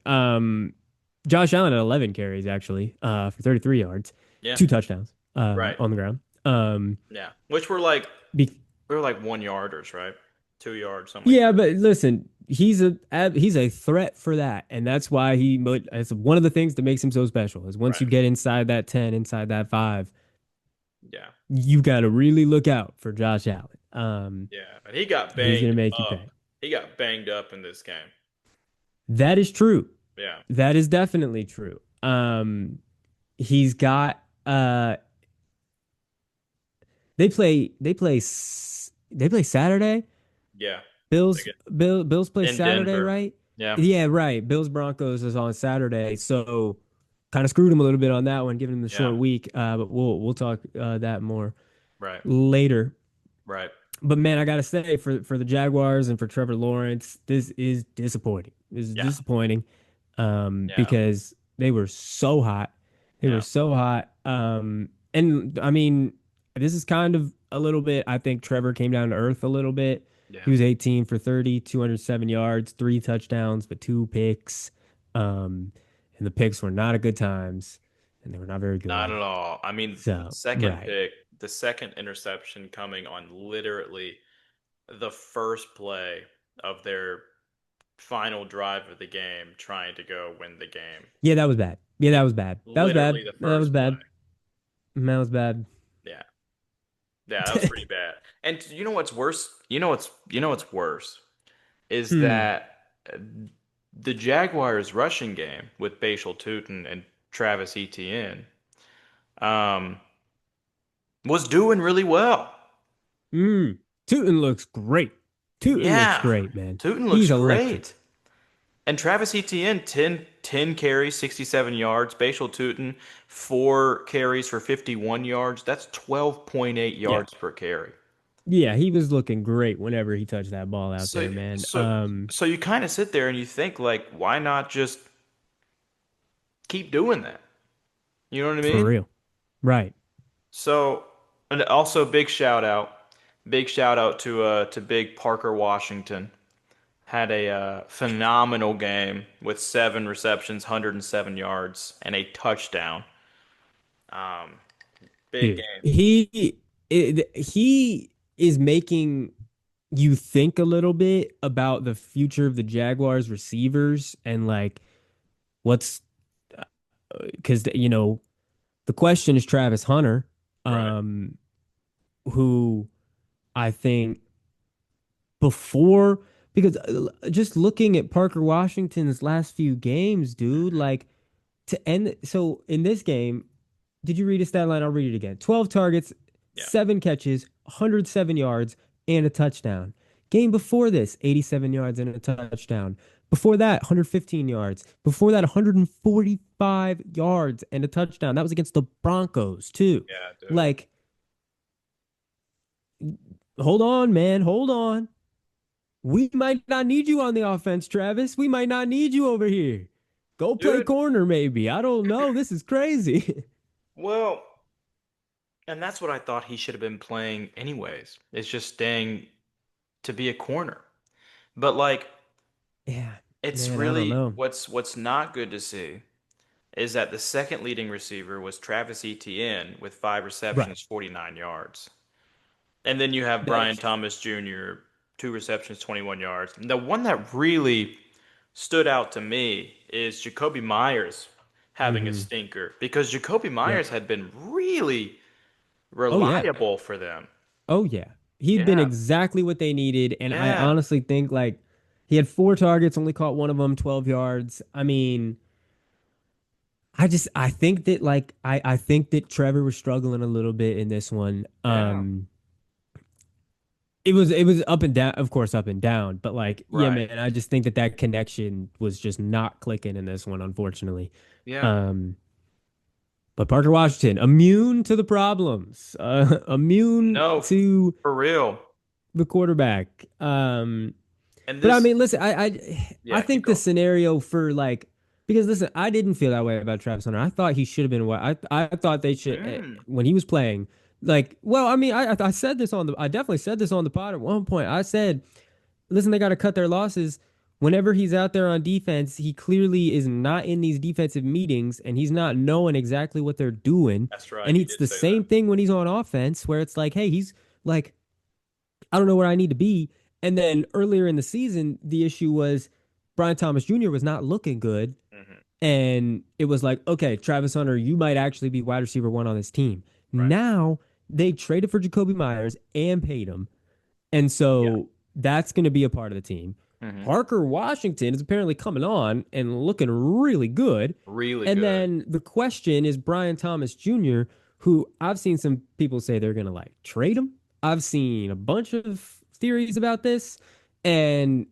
Josh Allen had 11 carries actually, for 33 yards, Yeah, two touchdowns, right. on the ground. Yeah. Which were like Be we were like 1 yarders, right? 2 yards, something like Yeah, that. but listen, he's a threat for that, and that's why it's one of the things that makes him so special is once Right. you get inside that 10, inside that 5, Yeah. you got to really look out for Josh Allen. Yeah. But he got He's gonna banged make you up. pay. He got banged up in this game. That is true. Yeah. That is definitely true. He's got they play Saturday. Yeah. Bills play In Saturday, Denver. right? Yeah. Yeah, right. Bills Broncos is on Saturday, so kind of screwed him a little bit on that one, giving him the Yeah. short week. But we'll talk that more Right. later. Right. But man, I gotta say for the Jaguars and for Trevor Lawrence, this is disappointing. This is Yeah. disappointing, Yeah. because they were so hot. They were Yeah. so hot. And I mean, this is kind of a little bit. I think Trevor came down to earth a little bit. He Yeah. was 18 for 30, 207 yards, three touchdowns, but two picks. And the picks were not at good times, and they were not very Not good. at all. I mean, the So, second right. pick, the second interception coming on literally the first play of their final drive of the game, trying to go win the game. Yeah, that was bad. Yeah, that was bad. That was bad. Literally the That was first play. bad. That was bad. Yeah. Yeah, that was pretty bad. And you know what's worse? You know what's worse is Hmm. that the Jaguars rushing game with Bashal Tutin and Travis Etienne um, was doing really well. Hmm. Tootin looks great. Tootin looks Yeah, great, man. Tutin looks He's electric. great. And Travis Etienne, 10 carries, 67 yards. Bashal Tutin, 4 carries for 51 yards. That's 12.8 Yeah. yards per carry. Yeah, he was looking great whenever he touched that ball out So, there, man. so you kind of sit there and you think, like, why not just keep doing that? You know what I For mean? real. Right. So, and also big shout out to Big Parker Washington. Had a phenomenal game with 7 receptions, 107 yards, and a touchdown. Um, Big Dude. game. He is making you think a little bit about the future of the Jaguars receivers and like what's because the question is Travis Hunter, Right. um, who I think before because just looking at Parker Washington's last few games, dude, Mhm. like to end. So in this game, did you read a stat line? I'll read it again. 12 targets, Yeah. 7 catches, 107 yards, and a touchdown. Game before this, 87 yards and a touchdown. Before that, 115 yards. Before that, 145 yards and a touchdown. That was against the Broncos, too. Yeah, dude. Like, hold on, man. Hold on. We might not need you on the offense, Travis. We might not need you over here. Go play Dude, corner, maybe. I don't know. This is crazy. well, and that's what I thought he should have been playing anyways. It's just staying to be a corner. But like, Yeah, it's man, I don't really know. what's not good to see is that the second leading receiver was Travis Etienne with 5 receptions, Right. 49 yards. And then you have Brian That's Thomas Jr., 2 receptions, 21 yards. And the one that really stood out to me is Jacoby Myers having a mm-hmm. stinker because Jacoby Yep. Myers had been really Oh yeah. reliable for them. Oh yeah. He'd been Yeah, exactly what they needed, and I yeah, honestly think like He had 4 targets, only caught one of them, 12 yards. I mean, I think that I think that Trevor was struggling a little bit in this one. Yeah. It was up and down, of course, up and down, but like, yeah, Right. man, I just think that that connection was just not clicking in this one, unfortunately. Yeah. Um, but Parker Washington, immune to the problems, immune No, to for real. the quarterback. And But I this, mean, listen, I yeah, keep think the going. scenario for like because listen, I didn't feel that way about Travis Hunter. I thought he should have been what I thought they should Mm, when he was playing. Like, well, I mean, I said this on the I definitely said this on the pod at one point. I said, listen, they got to cut their losses. Whenever he's out there on defense, he clearly is not in these defensive meetings and he's not knowing exactly what they're doing. that's right. And You it's did the say that. same thing when he's on offense, where it's like, hey, he's like I don't know where I need to be. And then earlier in the season, the issue was Brian Thomas Jr. was not looking good. Hmm. And it was like, okay, Travis Hunter, you might actually be wide receiver one on this team. Right. Now they traded for Jacoby Myers and paid him. And Yeah. so that's going to be a part of the team. Hmm. Parker Washington is apparently coming on and looking really good. Really And good. then the question is Brian Thomas Jr., who I've seen some people say they're going to like trade him. I've seen a bunch of theories about this. And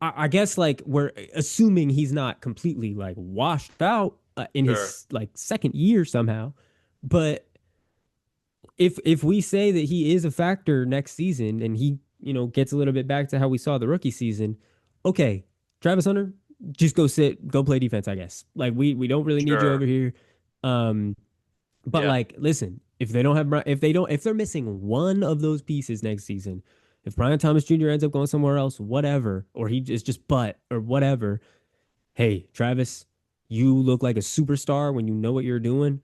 I guess like we're assuming he's not completely like washed out in Sure. his like second year somehow. But if we say that he is a factor next season and he, gets a little bit back to how we saw the rookie season, okay, Travis Hunter, just go sit, go play defense, I guess. Like we don't really need you Sure. over here. Um, but Yeah. like, listen, if they're missing one of those pieces next season, if Brian Thomas Jr. ends up going somewhere else, whatever, or he is just butt or whatever, hey, Travis, you look like a superstar when you know what you're doing.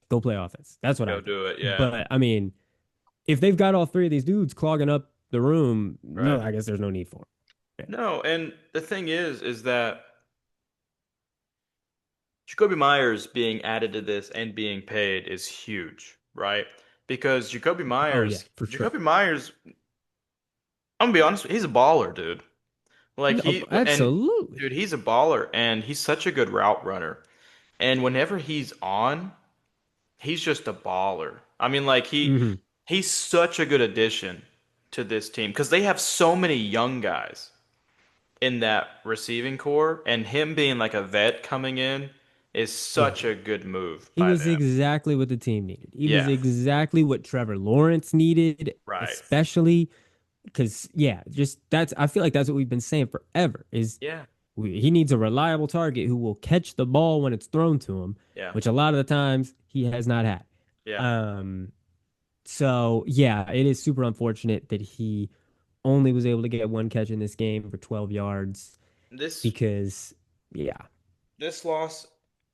Go play offense. That's what I Go think. do it. Yeah. But I mean, if they've got all three of these dudes clogging up the room, no, Right. I guess there's no need for them. No, and the thing is that Jacoby Myers being added to this and being paid is huge, right? Because Oh yeah, for sure. Jacoby Myers, I'm gonna be honest, he's a baller, dude. Like No, absolutely. dude, he's a baller and he's such a good route runner. And whenever he's on, he's just a baller. I mean, like Hmm. he's such a good addition to this team because they have so many young guys in that receiving core, and him being like a vet coming in is Yeah, such a good move he by was them. exactly what the team needed. He was Yeah, exactly what Trevor Lawrence needed, right. especially because yeah, just that's I feel like that's what we've been saying forever is Yeah, he needs a reliable target who will catch the ball when it's thrown to him, yeah, which a lot of the times he has not had. yeah. Um, so yeah, it is super unfortunate that he only was able to get one catch in this game for 12 yards This because yeah, this loss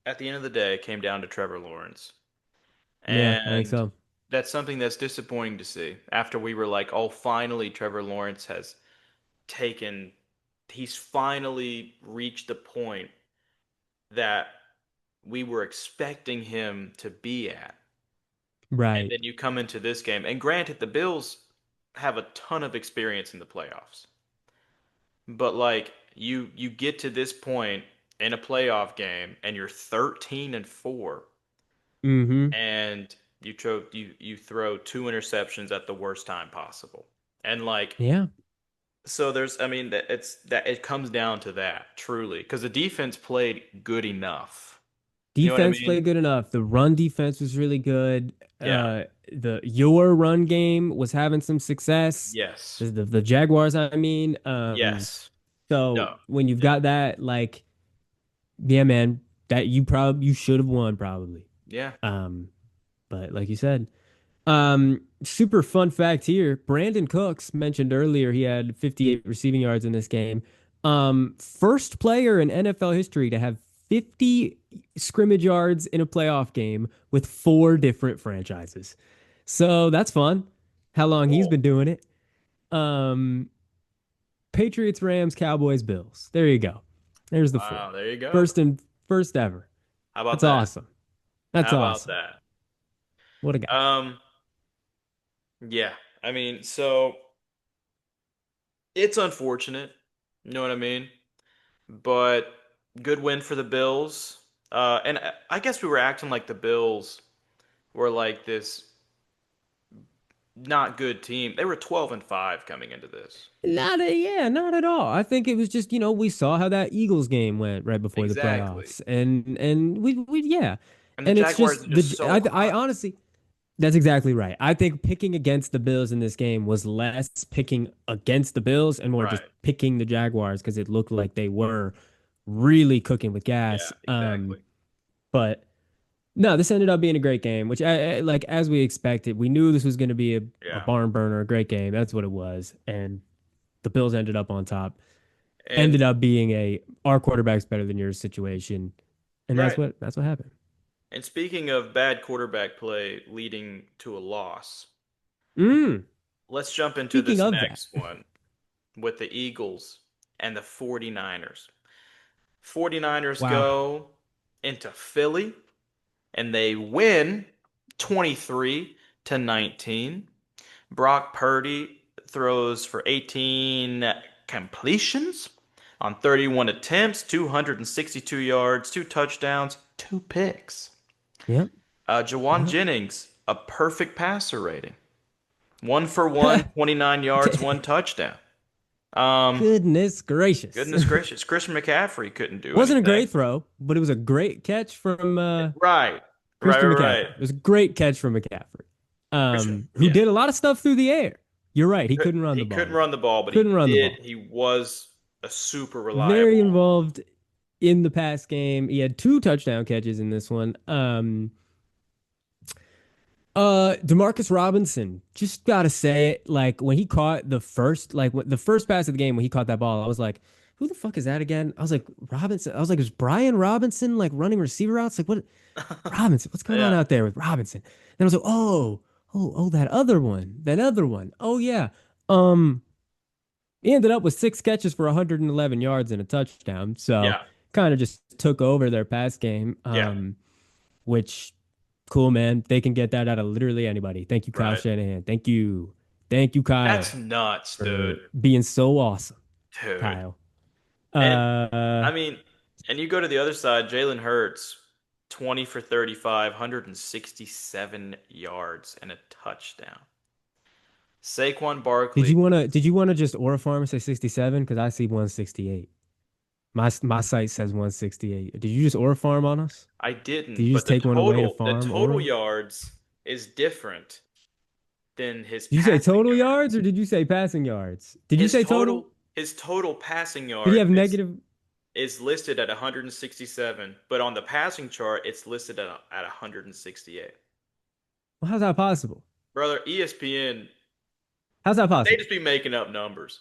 at the end of the day came down to Trevor Lawrence. yeah, I think And so. that's something that's disappointing to see. After we were like, oh, finally, Trevor Lawrence has taken, he's finally reached the point that we were expecting him to be at. And Right. then you come into this game, and granted, the Bills have a ton of experience in the playoffs. But like you get to this point in a playoff game and you're 13 and 4 Mm-hmm. and you throw two interceptions at the worst time possible. And like Yeah. so there's I mean that it's that it comes down to that truly because the defense played good enough. You know what I Defense mean? played good enough. The run defense was really good. Yeah. The your run game was having some success. Yes. The Jaguars, I mean. Yes. So No. when you've Yeah. got that, like, yeah, man, that you should have won probably. Yeah. Um, but like you said, super fun fact here. Brandon Cooks mentioned earlier he had 58 receiving yards in this game. First player in NFL history to have 50 scrimmage yards in a playoff game with 4 different franchises. So that's fun. How long he's Cool. been doing it. Um, Patriots, Rams, Cowboys, Bills. There you go. There's the Wow, four. there you go. First ever. How about That's that? awesome. That's How about awesome. that? What a guy. Um, yeah. I mean, so it's unfortunate. You know what I mean? But good win for the Bills. And I guess we were acting like the Bills were like this not good team. They were 12-5 coming into this. Not at all. I think it was just, we saw how that Eagles game went right before the Exactly. playoffs. And yeah. And the And it's Jaguars are just just so I hot. honestly, that's exactly right. I think picking against the Bills in this game was less picking against the Bills and more just Right. picking the Jaguars because it looked like they were really cooking with Yeah, gas. exactly. But no, this ended up being a great game, which like as we expected, we knew this was going to be a Yeah. barn burner, a great game. That's what it was. And the Bills ended up on top. And Ended up being a our quarterback's better than yours situation. And right. that's what happened. And speaking of bad quarterback play leading to a loss, Mm, let's jump into speaking this of that. next one with the Eagles and the 49ers. 49ers Wow. go into Philly and they win 23 to 19. Brock Purdy throws for 18 completions on 31 attempts, 262 yards, two touchdowns, two picks. Yep. Jawan Yep. Jennings, a perfect passer rating. One for one, 29 yards, one touchdown. Um, Goodness gracious. Goodness gracious, Christian McCaffrey couldn't do Wasn't a anything. great throw, but it was a great catch from Right, right, Christian right, McCaffrey. right. It was a great catch from McCaffrey. Christian, Who yeah, did a lot of stuff through the air. You're right. He couldn't run he the ball couldn't though. run the ball, but he Couldn't run the did. ball. He was a super Very reliable. involved in the pass game. He had two touchdown catches in this one. Demarcus Robinson, just gotta say it. Like when he caught the first pass of the game when he caught that ball, I was like, "Who the fuck is that again?" I was like, "Robinson." I was like, "Is Brian Robinson like running receiver routes? Like what? Robinson? What's going on Yeah, out there with Robinson?" Then I was like, "Oh, that other one. Oh yeah." Um, he ended up with six catches for 111 yards and a touchdown. So yeah, kind of just took over their pass game. yeah. Which cool, man. They can get that out of literally anybody. Thank you, Kyle Right. Shanahan. Thank you. Thank you, Kyle, That's nuts, dude. for being so awesome, Dude. Kyle. And Uh, I mean, and you go to the other side, Jalen Hurts, 20 for 35, 167 yards and a touchdown. Saquon Barkley, did you wanna just Aura Farm and say 67? Because I see 168. My site says 168. Did you just Aura Farm on us? I Did didn't, you but just take one away to the farm total Aura? yards is different than his Did you say passing total yards yards. or did you say passing yards? Did you His say total? total his total passing Did he yards have negative? is listed at 167, but on the passing chart it's listed at 168. Well, how's that possible? Brother, ESPN, How's that they possible? just be making up numbers.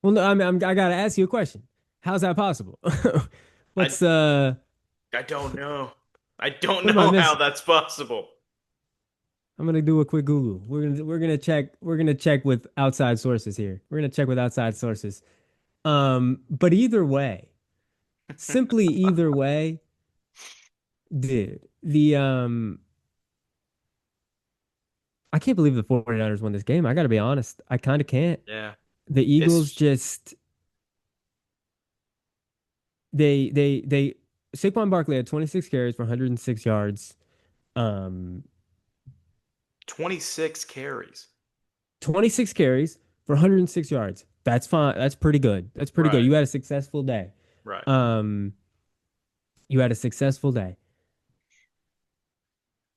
Well, no, I gotta ask you a question. How's that possible? I What's I don't know. I don't what am I know how missing? that's possible. I'm gonna do a quick Google. We're gonna check with outside sources here. We're gonna check with outside sources. But either way, simply either way, dude, I can't believe the 49ers won this game. I gotta be honest. I kind of can't. Yeah. The Eagles It's just they Saquon Barkley had 26 carries for 106 yards. Um, 26 carries. 26 carries for 106 yards. That's fine. That's pretty good. That's pretty good. Right. You had a successful day. Right. Um, you had a successful day.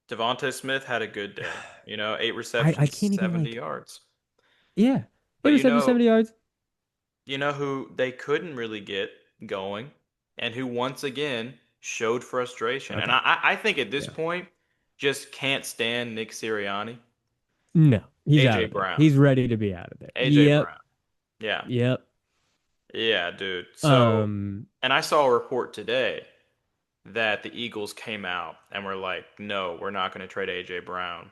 Devontae Smith had a good day. 8 I receptions, can't even 70 like, yards. yeah. Eight But receptions, 70 yards. you know who they couldn't really get going and who once again showed frustration. And Okay. I think at this Yeah. point just can't stand Nick Sirianni. No, he's out AJ of there. Brown. He's ready to be out of there. AJ Yep. Brown. Yeah. Yep. Yeah, dude. So, Um, and I saw a report today that the Eagles came out and were like, no, we're not going to trade AJ Brown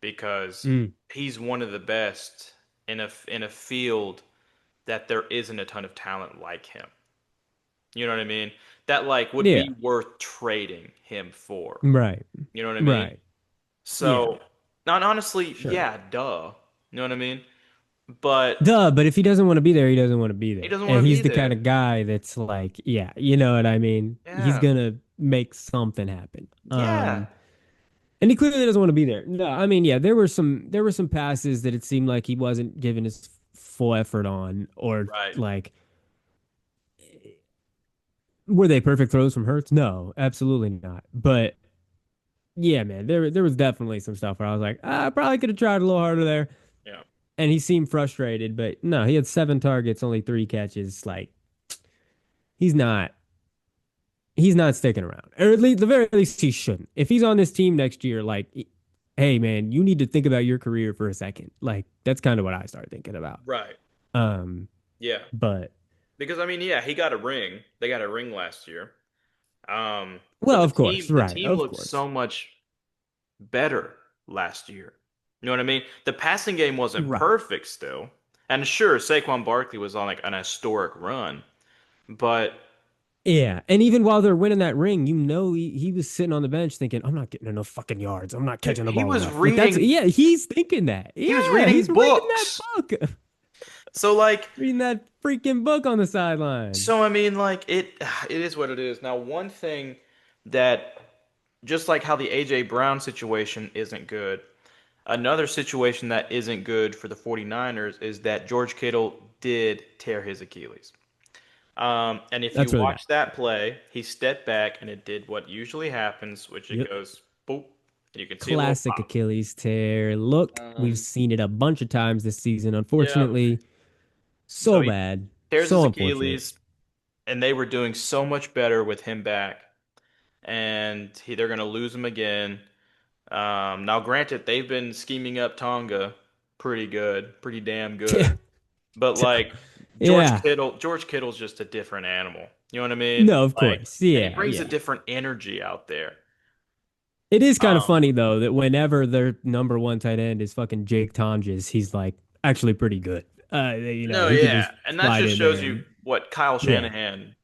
because mm, he's one of the best in a field that there isn't a ton of talent like him. You know what I mean? That like would yeah. be worth trading him for. Right. You know what I mean? Right. Yeah. So, not honestly, Sure. yeah, duh. You know what I mean? But Duh, but if he doesn't want to be there, he doesn't want to be he there. doesn't want And to he's be the kind there. of guy that's like, yeah, you know what I mean? He's Yeah. gonna make something happen. Yeah. And he clearly doesn't want to be there. No, I mean, yeah, there were some passes that it seemed like he wasn't giving his full effort on, or Right. like, were they perfect throws from Hurts? No, absolutely not. But yeah, man, there was definitely some stuff where I was like, I probably could have tried a little harder there. Yeah. And he seemed frustrated, but no, he had 7 targets, only 3 catches. Like, he's not he's not sticking around. Or at least the very least he shouldn't. If he's on this team next year, like, hey man, you need to think about your career for a second. Like, that's kind of what I started thinking about. Right. Um, Yeah. but Because I mean, yeah, he got a ring. They got a ring last year. But well, of course, the right, team of looked course. so much better last year. You know what I mean? The passing game wasn't Right. perfect still. And sure, Saquon Barkley was on like an historic run, but Yeah. And even while they're winning that ring, he was sitting on the bench thinking, I'm not getting enough fucking yards. I'm not dude, catching the ball enough. Like, yeah, he's thinking that. he was Yeah, he's reading reading that books. book. So like Reading that freaking book on the sideline. so I mean like it is what it is. Now one thing that just like how the AJ Brown situation isn't good, another situation that isn't good for the 49ers is that George Kittle did tear his Achilles. And if you That's really bad. watch that play, he stepped back and it did what usually happens, which it Yep. goes boop, and you can see a little Classic pop. Achilles tear. Look, we've Um, seen it a bunch of times this season. yeah. Unfortunately, So so he bad. tears his So unfortunate. Achilles, and they were doing so much better with him back, and they're gonna lose him again. Now, granted, they've been scheming up Tonga pretty good, pretty damn good. But like Yeah. George Kittle's just a different animal. You know what I mean? No, of Like, course. and he Yeah, brings a yeah. different energy out there. It is kind of Um, funny though that whenever their number one tight end is fucking Jake Tonges, he's like actually pretty good. no, He could yeah, just and that slide just in there shows you and what Kyle yeah, Shanahan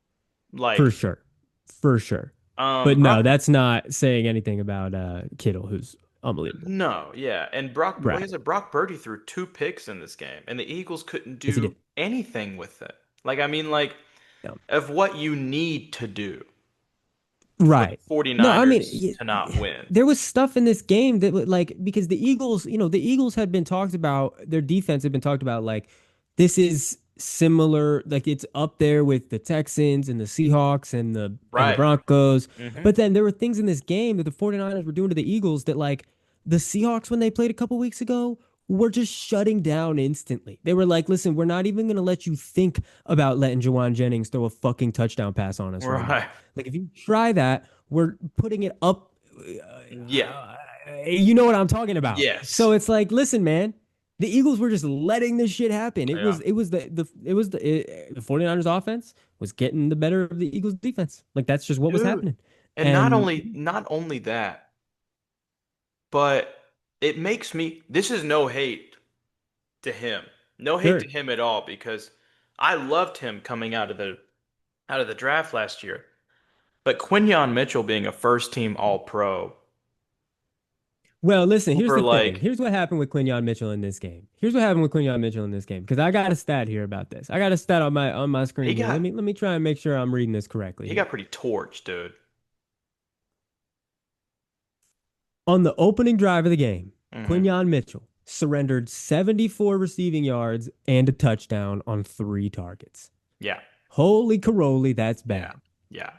for like. sure. For sure. But no, Brock, that's not saying anything about Kittle, who's unbelievable. no, yeah, and Brock, like I Right. said, Brock Purdy threw 2 picks in this game, and the Eagles couldn't Yes, he do did. anything with it. Like, I mean, like Yeah. of what you need to do for the Right. No, I mean, 49ers to not win. there was stuff in this game that would like because the Eagles, the Eagles had been talked about, their defense had been talked about like this is similar, like it's up there with the Texans and the Seahawks and the Right. Broncos. Hmm. But then there were things in this game that the 49ers were doing to the Eagles that like the Seahawks when they played a couple weeks ago were just shutting down instantly. They were like, listen, we're not even going to let you think about letting Jawan Jennings throw a fucking touchdown pass on us right Right. now. Like, if you try that, we're putting it up. Yeah. You know what I'm talking about. So Yes. it's like, listen, man, the Eagles were just letting this shit happen. It Yeah. was it was the 49ers offense was getting the better of the Eagles defense. Like that's just what was Dude. happening. And And not only that, but it makes me this is no hate to him. No hate to sure. him at all because I loved him coming out of the draft last year. But Quinyon Mitchell being a first team all pro Well, listen, here's over the thing. like Here's what happened with Quinyon Mitchell in this game. Here's what happened with Quinyon Mitchell in this game. Because I got a stat here about this. I got a stat on my he screen here. Let got me let me try and make sure I'm reading this correctly he here. got pretty torched, dude. On the opening drive of the game, Hmm. Quinyon Mitchell surrendered 74 receiving yards and a touchdown on 3 targets. Yeah. Holy caroli, that's Yeah. bad. Yeah.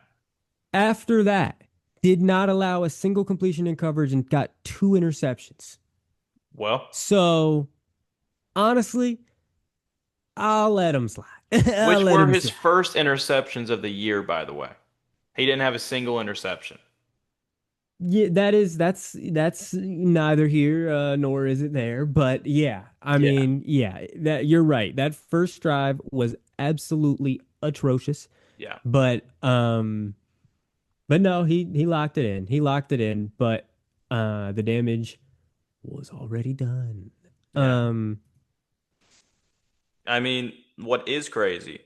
After that, did not allow a single completion in coverage and got 2 interceptions. Well, So honestly, I'll let him slide. I'll which let were him his slide. first interceptions of the year, by the way. He didn't have a single interception. Yeah, that's neither here nor is it there. But yeah, I Yeah. mean, yeah, that you're right. That first drive was absolutely atrocious. Yeah. But no, he locked it in. He locked it in. But the damage was already done. Yeah. Um, I mean, what is crazy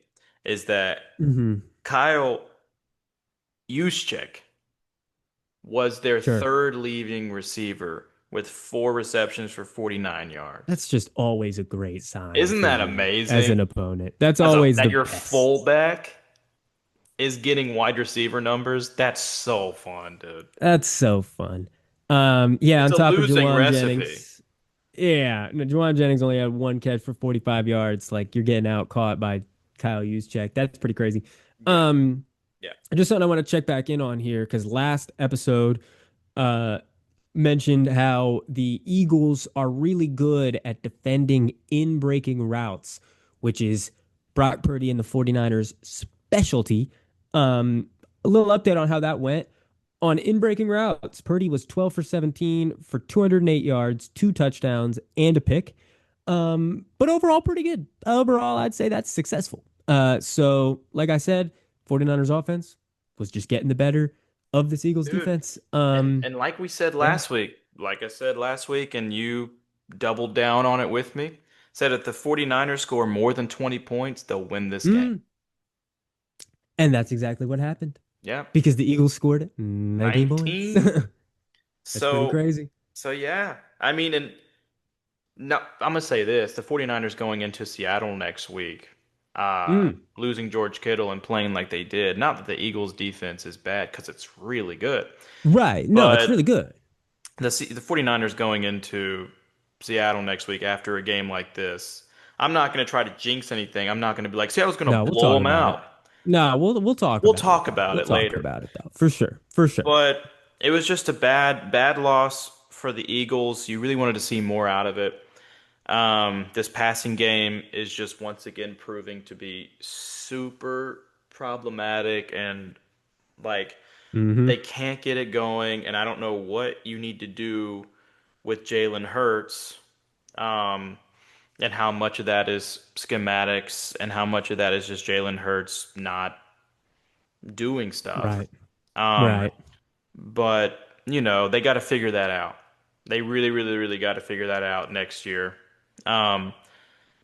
is that mhm, Kyle Juszczyk was their sure. third leading receiver with 4 receptions for 49 yards. That's just always a great sign Isn't for that you as amazing? an opponent. That's always That the your best. fullback is getting wide receiver numbers. That's so fun, dude. That's so fun. Yeah, It's on a top of losing Jawan recipe. Jennings. Yeah, no, Jawan Jennings only had one catch for 45 yards. Like you're getting out caught by Kyle Juszczyk. That's pretty crazy. Yeah, Um, yeah. just something I want to check back in on here because last episode uh mentioned how the Eagles are really good at defending in breaking routes, which is Brock Purdy and the 49ers specialty. A little update on how that went. On in breaking routes, Purdy was 12 for 17 for 208 yards, 2 touchdowns, and a pick. But overall, pretty good. Overall, I'd say that's successful. So, like I said, 49ers offense was just getting the better of this Eagles Dude, defense. and like we said Yeah. last week, like I said last week, and you doubled down on it with me, said if the 49ers score more than 20 points, they'll win this game. Mm. And that's exactly what happened Yeah, because the Eagles scored 19 points. 19. That's pretty So, crazy. so yeah. I mean, and no, I'm gonna say this: the 49ers going into Seattle next week, Mm. losing George Kittle and playing like they did. Not that the Eagles' defense is bad, because it's really good, Right. No, it's really but good. the 49ers going into Seattle next week after a game like this, I'm not gonna try to jinx anything. I'm not gonna be like Seattle's gonna No, we'll blow talk them about it. out. No, we'll talk We'll about it talk though. about We'll it talk later. about it though. For sure. For sure. But it was just a bad loss for the Eagles. You really wanted to see more out of it. This passing game is just once again proving to be super problematic and like Mm-hmm. they can't get it going. And I don't know what you need to do with Jalen Hurts, um, and how much of that is schematics and how much of that is just Jalen Hurts not doing stuff. Right. Um, Right. but they got to figure that out. They really, really, really got to figure that out next year. Um,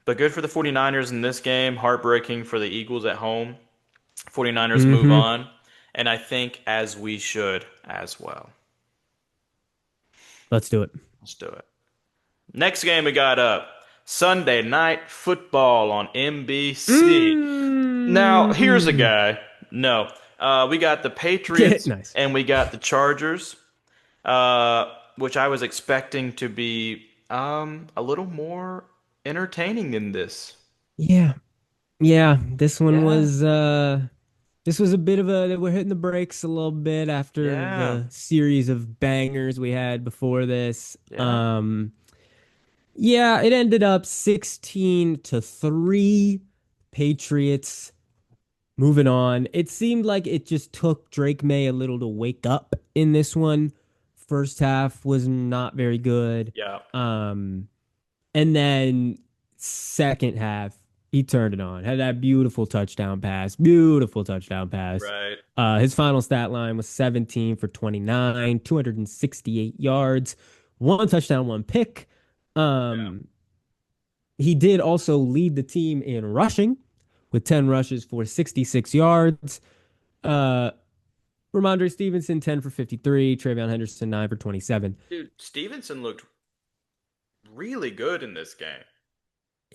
But good for the 49ers in this game. Heartbreaking for the Eagles at home. 49ers move Mm-hmm. on. And I think as we should as well. Let's do it. Let's do it. Next game we got up Sunday night football on NBC. Now, here's a Mm. guy. No. We got the Patriots Nice. and we got the Chargers, which I was expecting to be a little more entertaining than this. Yeah. Yeah. Yeah. This was a bit of a we're hitting the brakes a little bit after Yeah. the series of bangers we had before this. Yeah. Yeah, it ended up 16-3 Patriots moving on. It seemed like it just took Drake May a little to wake up in this one. First half was not very good. Yeah. Um, and then second half, he turned it on. Had that beautiful touchdown pass. Beautiful touchdown pass. Right. His final stat line was 17 for 29, 268 yards, one touchdown, one pick. Yeah. Um, he did also lead the team in rushing with 10 rushes for 66 yards. Uh, Ramondre Stevenson, 10 for 53. Travion Henderson, 9 for 27. Dude, Stevenson looked really good in this game.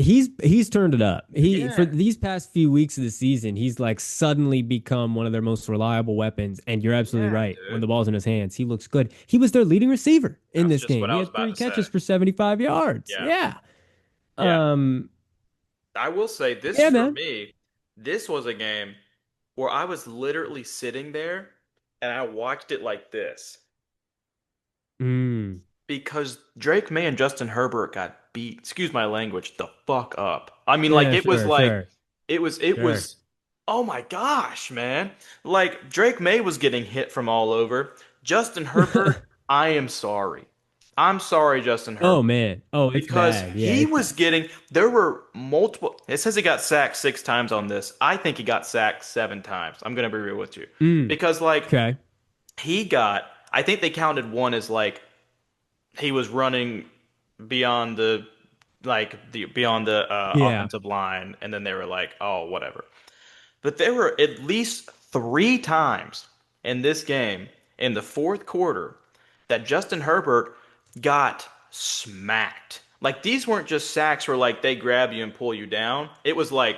He's turned it up. He for Yeah. these past few weeks of the season, he's like suddenly become one of their most reliable weapons. And you're absolutely Yeah, right. When dude. the ball's in his hands, he looks good. He was their leading receiver in That's this just game. what He I was had about three to say. catches for 75 yards. Yeah. Yeah. Yeah. Um, I will say this yeah, for man. me, this was a game where I was literally sitting there and I watched it like this Mm. because Drake May and Justin Herbert got beat, excuse my language, the fuck up. I mean, like Yeah, it was sure, like sure, it sure. was oh my gosh, man. Like Drake May was getting hit from all over. Justin Herbert, I am sorry. I'm sorry, Justin Oh Herbert. man. Oh, it's Because bad. Yeah, he it's was bad. getting, there were multiple, it says he got sacked 6 times on this. I think he got sacked 7 times. I'm going to be real with you. Mm. Because, like, Okay. he got, I think they counted one as, like, he was running beyond the, beyond the Yeah. offensive line. And then they were like, oh, whatever. But there were at least 3 times in this game, in the fourth quarter, that Justin Herbert got smacked. Like these weren't just sacks where like they grab you and pull you down. It was like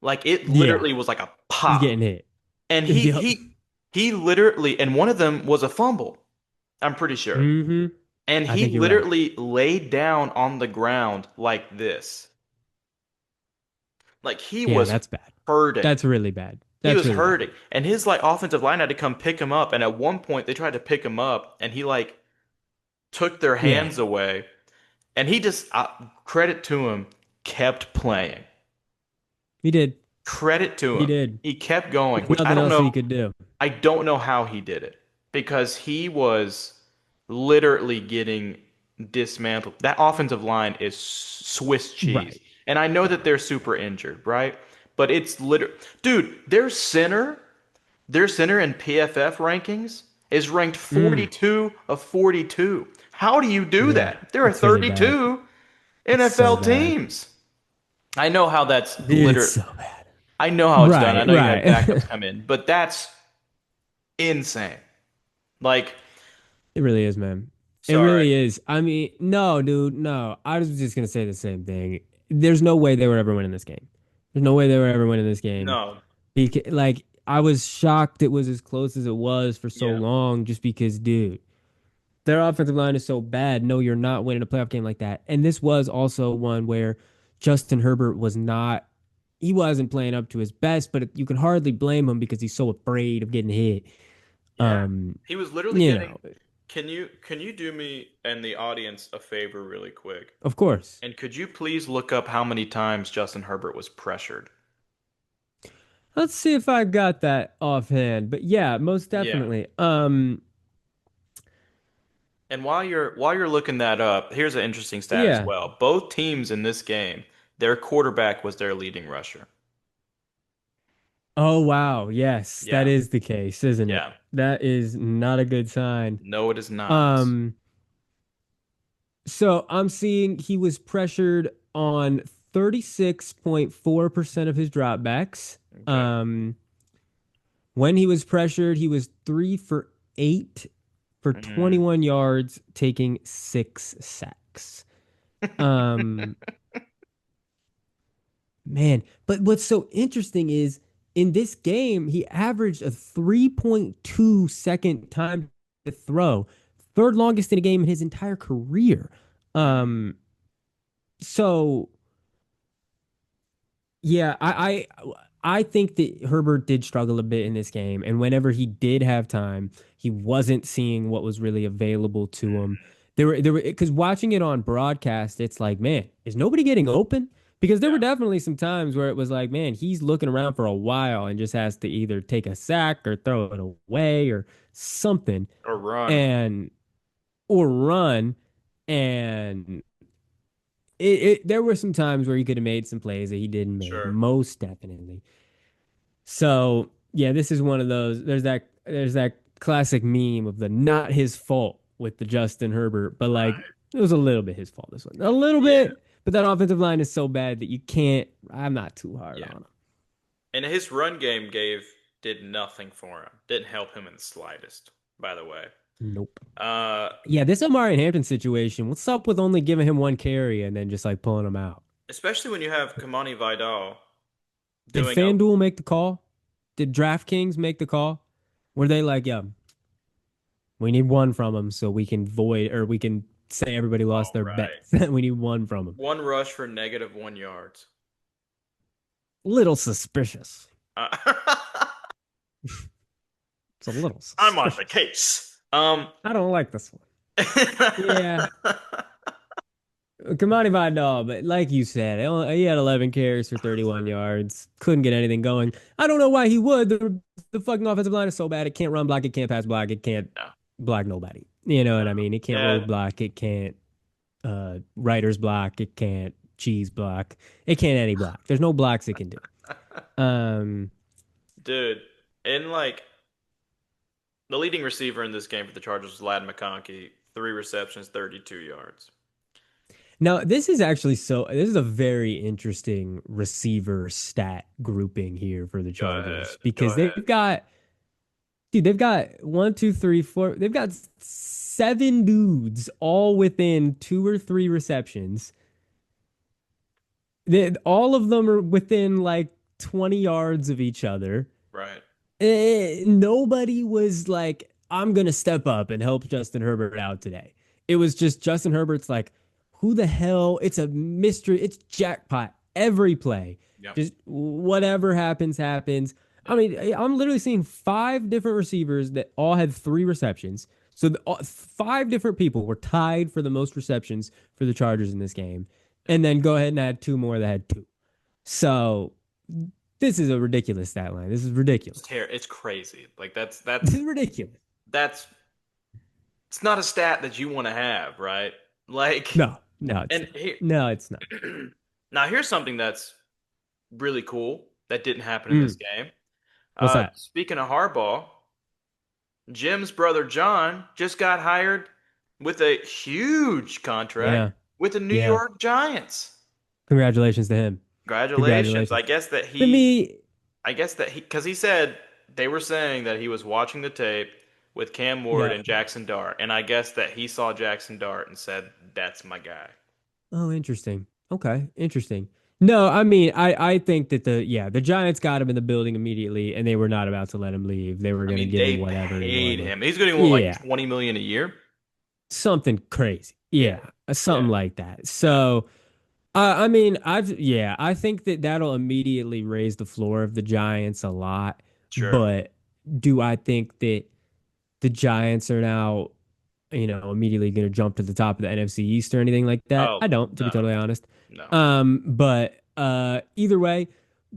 it Yeah, literally was like a he's pop. getting hit. And he Yep. he he literally and one of them was a fumble. I'm pretty sure. Hmm. And I he think you're right. literally laid down on the ground like this. Like he Yeah, was that's bad. hurting. That's really bad. He That's was really bad. hurting. And his like offensive line had to come pick him up. And at one point they tried to pick him up and he like took their Yeah, hands away. And he just credit to him, kept playing. he did. Credit to He him. did. He kept going, There's which I nothing don't else know. he could do. I don't know how he did it because he was literally getting dismantled. That offensive line is Swiss cheese. Right. And I know that they're super injured, right? But it's literally, dude, their center in PFF rankings is ranked Mm. 42 of 42. How do you do Yeah, that? There are it's really bad. 32 It's so NFL bad. teams. I know how that's It's literally, so bad. I know how it's done. I Right, know you have right. backups come in, but that's insane. Like, It really is, man. It sorry. really is. I mean, no, dude, no. I was just gonna say the same thing. There's no way they were ever winning this game. There's no way they were ever winning this game. No. Like, I was shocked it was as close as it was for so Yeah. long, just because, dude, their offensive line is so bad. No, you're not winning a playoff game like that. And this was also one where Justin Herbert was not. He wasn't playing up to his best, but you can hardly blame him because he's so afraid of getting hit. Yeah. Um, He was literally you getting. know, Can you do me and the audience a favor really quick? of course. And could you please look up how many times Justin Herbert was pressured? Let's see if I got that offhand. But yeah, most Yeah. definitely. And while you're looking that up, here's an interesting stat as Yeah. well. Both teams in this game, their quarterback was their leading rusher. Oh wow. Yes, that Yeah. is the case, isn't it? Yeah. That is not a good sign. No, it is not. Um, so I'm seeing he was pressured on 36.4% of his dropbacks. Okay. When he was pressured, he was 3 for 8 for Hmm. 21 yards, taking 6 sacks. Um, Man, but what's so interesting is in this game, he averaged a 3.2 second time to throw, third longest in a game in his entire career. Hmm. Um, so yeah, I think that Herbert did struggle a bit in this game, and whenever he did have time, he wasn't seeing what was really available to him. There were because watching it on broadcast, it's like, man, is nobody getting open? Because there were Yeah. definitely some times where it was like, man, he's looking around for a while and just has to either take a sack or throw it away or something, Or run. and or run. And there were some times where he could have made some plays that he didn't make, Sure. most definitely. So yeah, this is one of those. There's that classic meme of the not his fault with the Justin Herbert, but like Right. it was a little bit his fault this one, a little Yeah. bit. But that offensive line is so bad that you can't. I'm not too hard Yeah. on him. And his run game did nothing for him. Didn't help him in the slightest, by the way. Nope. Uh, Yeah, this Omari Hampton situation. What's up with only giving him one carry and then just like pulling him out? Especially when you have Kamani Vidal Did doing a FanDuel make the call? Did DraftKings make the call? Were they like, yeah, we need one from him so we can void or we can say everybody lost all their right. bets. We need one from him. One rush for -1 yards. Little suspicious. Uh, It's a little I'm on the suspicious. case. I don't like this one. Yeah. Kamani Vidal, but like you said, he had 11 carries for 31 yards. Couldn't get anything going. I don't know why he would. The fucking offensive line is so bad. It can't run block. It can't pass block. It can't No, block nobody. You know no. what I mean? It can't road Yeah, block. It can't writer's block. It can't cheese block. It can't any block. There's no blocks it can do. Um, dude. And like the leading receiver in this game for the Chargers was Lad McConkey, 3 receptions, 32 yards. Now, this is a very interesting receiver stat grouping here for the Go ahead. Chargers Go because ahead. Dude, they've got one, two, three, four. They've got seven dudes all within two or three receptions. All of them are within like 20 yards of each other. Right. Nobody was like, I'm going to step up and help Justin Herbert out today. It was just Justin Herbert's like, who the hell? It's a mystery. It's jackpot every play. Yep. Just whatever happens, happens. I Yep. mean, I'm literally seeing five different receivers that all had three receptions. So five different people were tied for the most receptions for the Chargers in this game. Yep. And then go ahead and add two more that had two. So this is a ridiculous stat line. This is ridiculous. It's crazy. Like This is ridiculous. that's it's not a stat that you want to have, right? Like, No, no, it's and not. here, No, it's not. now here's something that's really cool that didn't happen in this Mm, game. what's that? Speaking of Harbaugh, Jim's brother John just got hired with a huge contract Yeah, with the New yeah. York Giants. Congratulations to him. Congratulations. Congratulations. To me, I guess that because he said they were saying that he was watching the tape with Cam Ward yeah. and Jackson Dart, and I guess that he saw Jackson Dart and said, "That's my guy." Oh, interesting. Okay, interesting. No, I mean, I think that the Giants got him in the building immediately, and they were not about to let him leave. They were I going to mean, give him they whatever he paid wanted. him. He's going to want like Yeah, 20 million a year. something crazy. Yeah, Yeah, yeah, something like that. yeah. So, I mean, I think that that'll immediately raise the floor of the Giants a lot. Sure. But do I think that the Giants are now, immediately going to jump to the top of the NFC East or anything like that? Oh I don't, to be no, totally honest. no. But either way,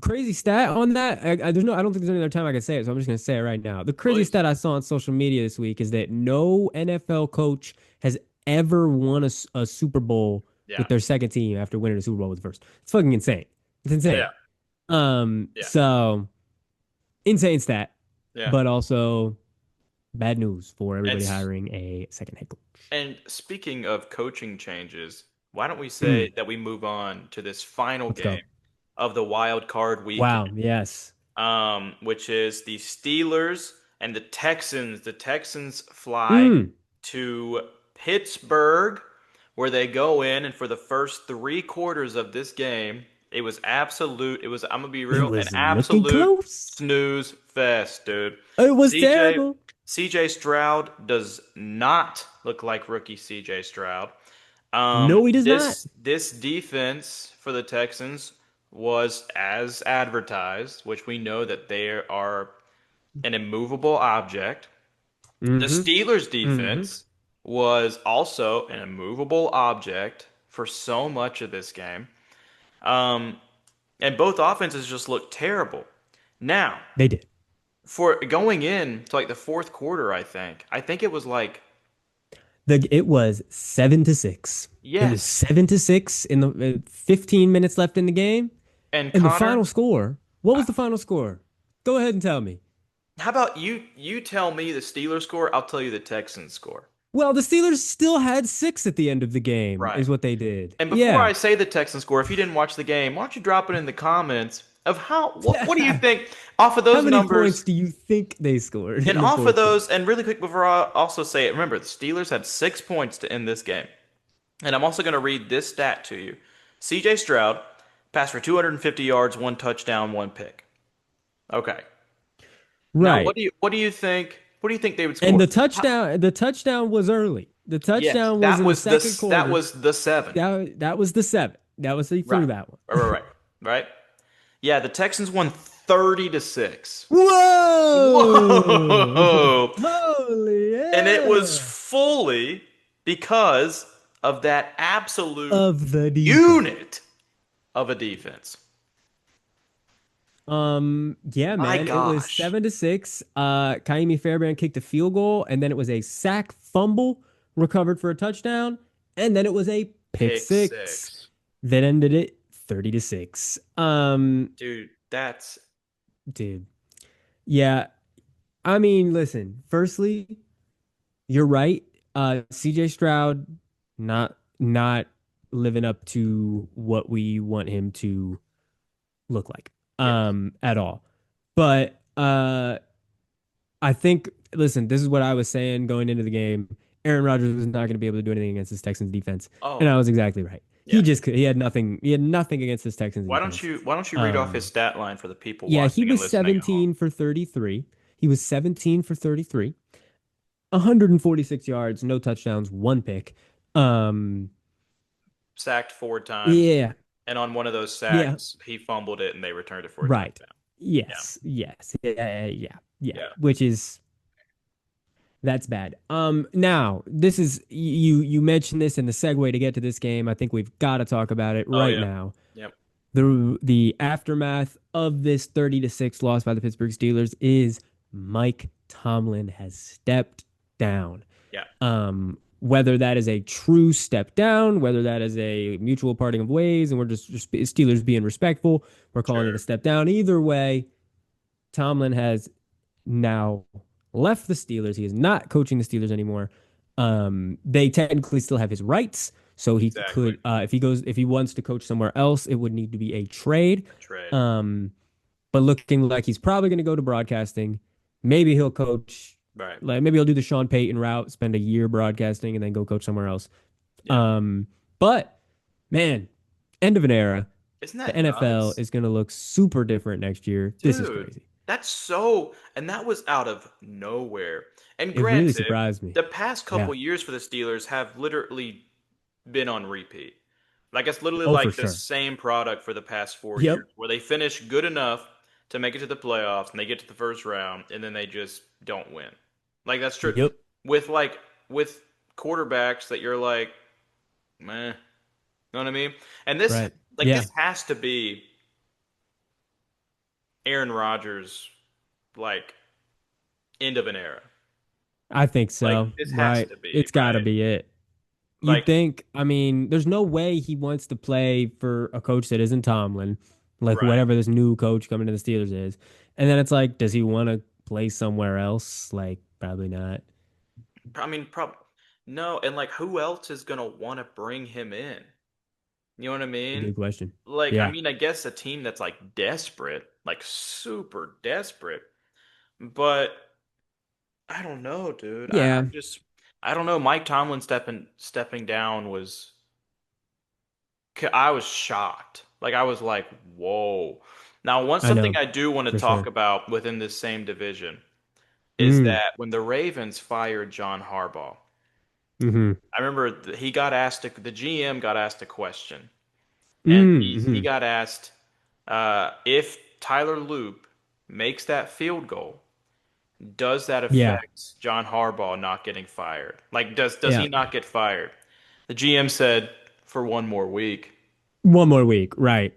crazy stat on that. I don't think there's any other time I can say it, so I'm just going to say it right now. The crazy Please. stat I saw on social media this week is that no NFL coach has ever won a Super Bowl Yeah, with their second team after winning a Super Bowl with the first. It's fucking insane. It's yeah, insane. yeah, So insane stat, yeah. but also bad news for everybody It's hiring a second head coach. and speaking of coaching changes, why don't we say Mm, that we move on to this final let's game go. of the wild card weekend, Wow. Yes. which is the Steelers and the Texans. The Texans fly Mm, to Pittsburgh, where they go in, and for the first three quarters of this game, it was absolute. It was, I'm gonna be it real, an was looking absolute close. snooze fest, dude. It was CJ terrible. CJ Stroud does not look like rookie CJ Stroud. No, he does not. This defense for the Texans was as advertised, which we know that they are an immovable object. The Mm-hmm. Steelers' Mm-hmm. defense was also an immovable object for so much of this game. Um, and both offenses just looked terrible. Now, They did. for going in to like the fourth quarter, I think it was like, It was 7-6. It was yes. 7-6 in the 15 minutes left in the game. And And the Connor, final score, what I- was the final score? Go ahead and tell me. how about you tell me the Steelers score, I'll tell you the Texans score. Well, the Steelers still had six at the end of the game, Right. is what they did. And before Yeah. I say the Texans score, if you didn't watch the game, why don't you drop it in the comments of what do you think off of How those many points numbers do you think they scored and in the off of fourth quarter? those, and really quick before I also say it, remember the Steelers had 6 points to end this game. And I'm also going to read this stat to you. CJ Stroud passed for 250 yards, one touchdown, one pick. Okay. Now, Right. what do you think? What do you think they would And score? the touchdown was early. The Yes, touchdown was in the second that quarter. was the seven. That was the seven. That was he Right. threw that one. Right. Yeah, the Texans won 30-6. Whoa! Whoa! Holy And it was yeah! fully because of that absolute Of the defense. unit of a defense. Yeah, My man. It was gosh. 7-6. Kaimi Fairbairn kicked a field goal, and then it was a sack fumble recovered for a touchdown, and then it was a pick Pick six six. that ended it 30-6. Dude, that's Dude. Yeah. I mean, listen, firstly, you're right. CJ Stroud not living up to what we want him to look like yes. at all. But I think, listen, this is what I was saying going into the game. Aaron Rodgers was not going to be able to do anything against this Texans defense, and Oh, I was exactly right. yeah. He had nothing. He had nothing against this Texans defense. Why don't you read off his Um, stat line for the people yeah, he watching and was listening at home? 17 for 33. He was 17 for 33, 146 yards, no touchdowns, one pick. Um, Sacked 4 times, yeah, and on one of those yeah, sacks, he fumbled it and they returned it for a right. touchdown. Yeah, Yes, yes, yeah. yeah. Which is that's bad. Now this is you mentioned this in the segue to get to this game. I think we've got to talk about it Oh right yeah. now. Yep. The aftermath of this 30-6 loss by the Pittsburgh Steelers is Mike Tomlin has stepped down. Yeah. Whether that is a true step down, whether that is a mutual parting of ways, and we're just Steelers being respectful, we're calling it a Sure. step down. Either way, Tomlin has now left the Steelers. He is not coaching the Steelers anymore. They technically still have his rights, so he Exactly. could, if he wants to coach somewhere else, it would need to be a trade. A trade. Um, but looking like he's probably going to go to broadcasting. Maybe he'll coach, Right. like maybe he'll do the Sean Payton route, spend a year broadcasting, and then go coach somewhere else. Yeah. But man, end of an era. Isn't The that NFL nuts? is going to look super different next year. This is Dude, crazy. that's so, and that was out of nowhere. And It really granted, surprised me. the past Yeah. couple years for the Steelers have literally been on repeat. Like it's literally Oh, for like the sure. same product for the past 4 years, Yep. where they finish good enough to make it to the playoffs and they get to the first round and then they just don't win. Like that's true. Yep. With quarterbacks that you're like, meh, you know what I mean? And this Right. like Yeah. this has to be Aaron Rodgers like end of an era. I think Like so. this has Right. to be, It's got to right? be it. You'd Like think, I mean, there's no way he wants to play for a coach that isn't Tomlin, like right. whatever this new coach coming to the Steelers is. And then it's like, does he want to play somewhere else? Like, probably not. I mean, no, and like who else is gonna want to bring him in? You know what I mean? Good question. Like, I Yeah. mean, I guess a team that's like desperate, like super desperate, but I don't know, dude. Yeah. I don't know. Mike Tomlin stepping down was I was shocked. Like I was like, whoa. Now, one I something know I do want to for talk sure. about within this same division is Mm. that when the Ravens fired John Harbaugh, Mm-hmm. I remember he got asked the GM got asked a question, and he Mm-hmm. got asked if Tyler Loop makes that field goal, does that Yeah. affect John Harbaugh not getting fired? Like, does Yeah. he not get fired? The GM said for 1 more week. One more week. Right.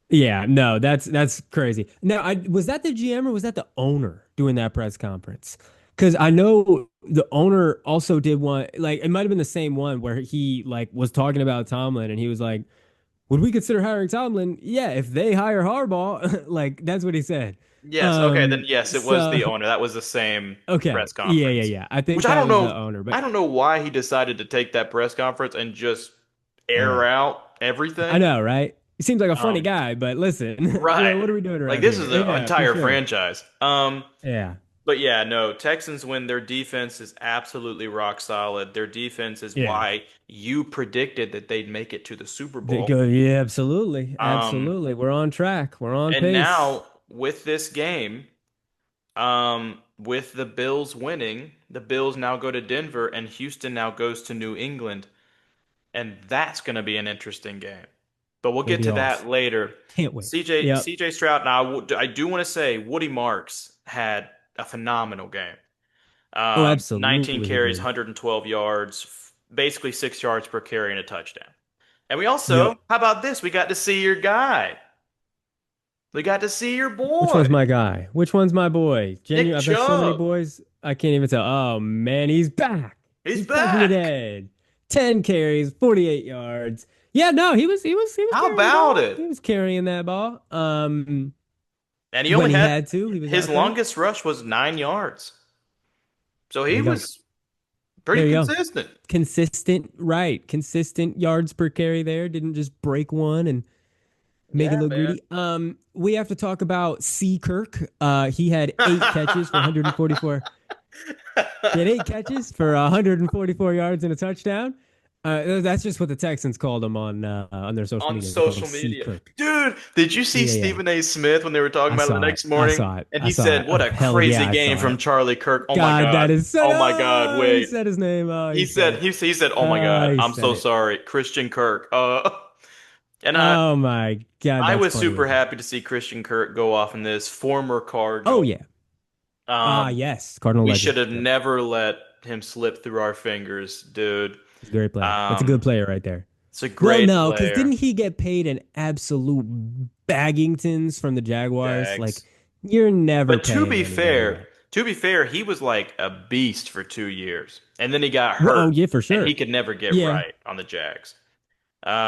Yeah, no, that's crazy. Now, was that the GM or was that the owner doing that press conference? Because I know the owner also did one, like it might have been the same one where he like was talking about Tomlin and he was like, "Would we consider hiring Tomlin? Yeah, if they hire Harbaugh." Like that's what he said. Yes, okay, then yes, it was So the owner. That was the same okay, press conference. yeah. I Which think that was the owner, but I don't know why he decided to take that press conference and just air uh, out I everything. know, right? He seems like a funny Um, guy, but listen, right. what are we doing Like around this here? is an Yeah, for entire sure. franchise. Yeah, But yeah, no, Texans win. Their defense is absolutely rock solid. Their defense is yeah. why you predicted that they'd make it to the Super They Bowl. go, yeah, absolutely. Um, Absolutely. We're on track. We're on and pace. now with this game, with the Bills winning, the Bills now go to Denver and Houston now goes to New England, and that's going to be an interesting game. But we'll Gonna get be to that awesome. later. Can't wait. Yep. CJ Stroud. Now I do want to say Woody Marks had a phenomenal game. Oh, 19 absolutely he carries, did. 112 yards, basically 6 yards per carry and a touchdown. And we also, Yep. how about this? We got to see your guy. We got to see your Which boy, one's my guy? Which one's my boy? Nick I've had so many Chubb. boys, I can't even tell. Oh man, he's back. He's He's back from the back. dead. 10 carries, 48 yards. Yeah, no, he was How carrying the about ball. it? He was carrying that ball. And he When only he had had to, he was his out there. longest rush was 9 yards. So There he you go. was pretty There you go. consistent. Consistent, right? Consistent yards per carry there. Didn't just break one and Make it Yeah, look man. greedy. We have to talk about C. Kirk. He had 8 catches for 144. He had 8 catches for 144 yards and a touchdown. That's just what the Texans called him on their social On media. They called him social C. media. Kirk. Dude, did you see Yeah, yeah. Stephen A. Smith when they were talking I about it the saw it. next I morning? saw it. And I he saw said, it. "What Oh, a hell yeah, crazy I game saw from it. Charlie Kirk." Oh my God, that God. is so. Oh my God. Oh, he Wait. said his name. Oh, he He said said it. he said, "Oh my God, He I'm so said it. sorry, Christian Kirk." And Oh my God, I that's was funny super as hell. happy to see Christian Kirk go off in this former Oh Cardinal. yeah. Um, Yes. Cardinal we legend. should have Yep. never let him slip through our fingers, dude. He's a great player. That's a Um, good player right there. it's a Well, great no, because player. didn't he get paid an absolute baggingtons from the Jaguars? Like, Jags. you're never But paying anybody that. to be fair, he was like a beast for 2 years, and then he got Well, hurt, oh yeah, for and he sure. could never get Yeah. right on the Jags.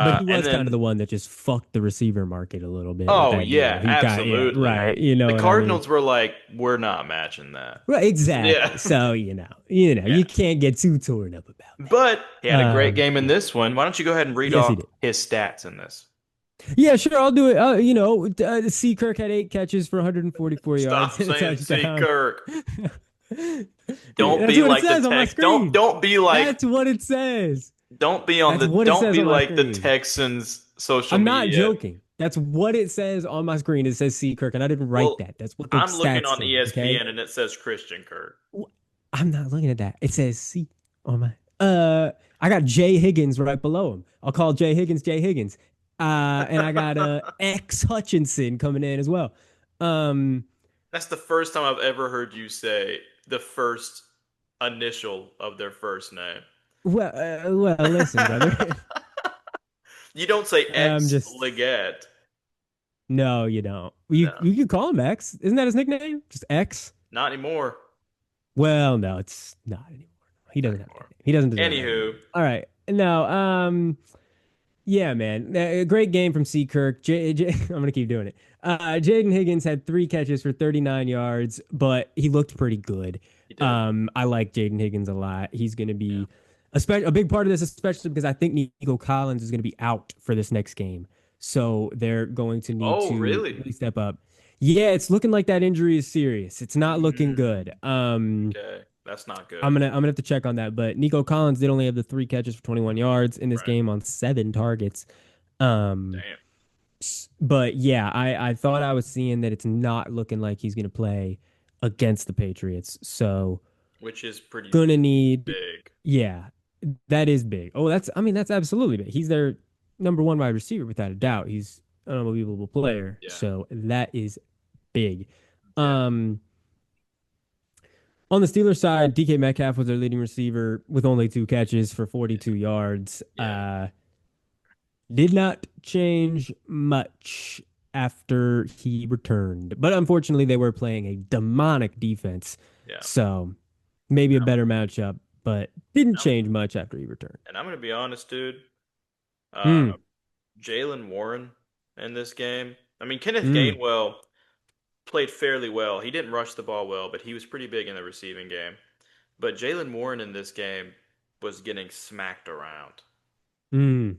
But he And was kind of then, the one that just fucked the receiver market a little bit with oh that deal. yeah, He got, yeah, absolutely. right. You The know what I mean? Cardinals were like, we're not matching that. Right, Yeah, exactly. So, yeah. you can't get too torn up about But he that. had a great game in Yeah. this one. Why don't you go ahead and read Yes, he off did. his stats in this? Yeah, sure, I'll do it. C. Kirk had 8 catches for 144 yards Stop and a saying C. touchdown. Kirk. Don't That's be what it like the says on my Tex. screen. That's what it says. That's what it Don't says be on my like the screen. Texans social I'm not media. joking. That's what it says on my screen. It says C. Kirk, and I didn't write Well, that. That's what the I'm looking stats on say. Okay. ESPN and it says Christian Kirk. I'm not looking at that. It says C on my. I got Jay Higgins right below him. I'll call Jay Higgins Jay Higgins. And I got X Hutchinson coming in as well. Um, That's the first time I've ever heard you say the first initial of their first name. listen, brother. You don't say I'm ex just Leggett. no, you don't. No, You can call him X. Isn't that his nickname? Just X. not anymore. Well, no, it's not anymore. He Not doesn't have that anymore. name. He doesn't deserve that Anywho, anymore. All right. No, yeah, man. A great game from C. Kirk. I'm going to keep doing it. Jaden Higgins had 3 catches for 39 yards, but he looked pretty good. he did. I like Jaden Higgins a lot. He's going to Yeah. be a big part of this, especially because I think Nico Collins is going to be out for this next game. So they're going to need Oh, to really? really step up. Yeah, it's looking like that injury is serious. It's not looking Mm, good. okay, that's not good. I'm gonna have to check on that. But Nico Collins did only have the 3 catches for 21 yards in this Right. game on 7 targets. Um, Damn. but yeah, I thought I was seeing that it's not looking like he's gonna play against the Patriots. So Which is pretty gonna need, big. yeah, that is big. Oh, that's absolutely big. He's their number one wide receiver without a doubt. He's an unbelievable player. Yeah. So that is big. Yeah. Um, On the Steelers side, DK Metcalf was their leading receiver with only 2 catches for 42 yards. Yeah. Did not change much after he returned, but unfortunately, they were playing a demonic defense, Yeah. so maybe a No, better matchup, but didn't no. change much after he returned. And I'm gonna be honest, dude. Uh, Mm, Jalen Warren in this game. I mean, Kenneth mm. Gainwell played fairly well. He didn't rush the ball well, but he was pretty big in the receiving game. But Jalen Warren in this game was getting smacked around. Mm.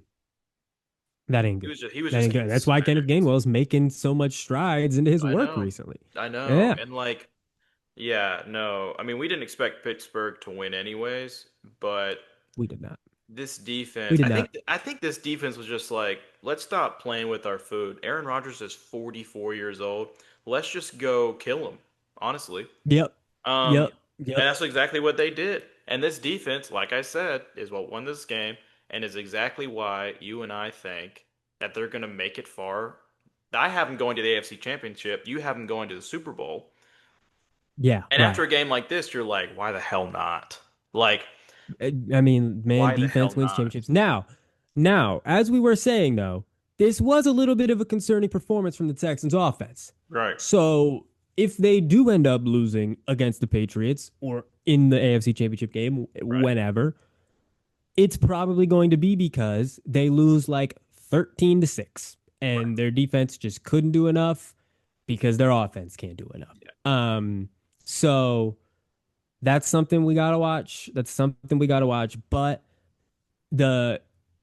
That ain't good. He was That just ain't getting good. That's why Kenneth smacked. Gainwell's making so much strides into his I work know. recently. I know. Yeah, And like, yeah, no. I mean, we didn't expect Pittsburgh to win anyways, but we did not. this We defense, did not. I think this defense was just like, let's stop playing with our food. Aaron Rodgers is 44 years old. Let's just go kill him, honestly. Yep. Um, Yep. and Yep. that's exactly what they did. And this defense, like I said, is what won this game and is exactly why you and I think that they're going to make it far. I have them going to the AFC Championship. You have them going to the Super Bowl. Yeah. And after Right. a game like this, you're like, why the hell not? Like, I mean, man, why the hell defense wins not? championships. Now, as we were saying though, this was a little bit of a concerning performance from the Texans offense. Right, So if they do end up losing against the Patriots or in the AFC Championship game, right, whenever, it's probably going to be because they lose like 13-6 right. and their defense just couldn't do enough because their offense can't do enough. Yeah, So that's something we gotta watch. But the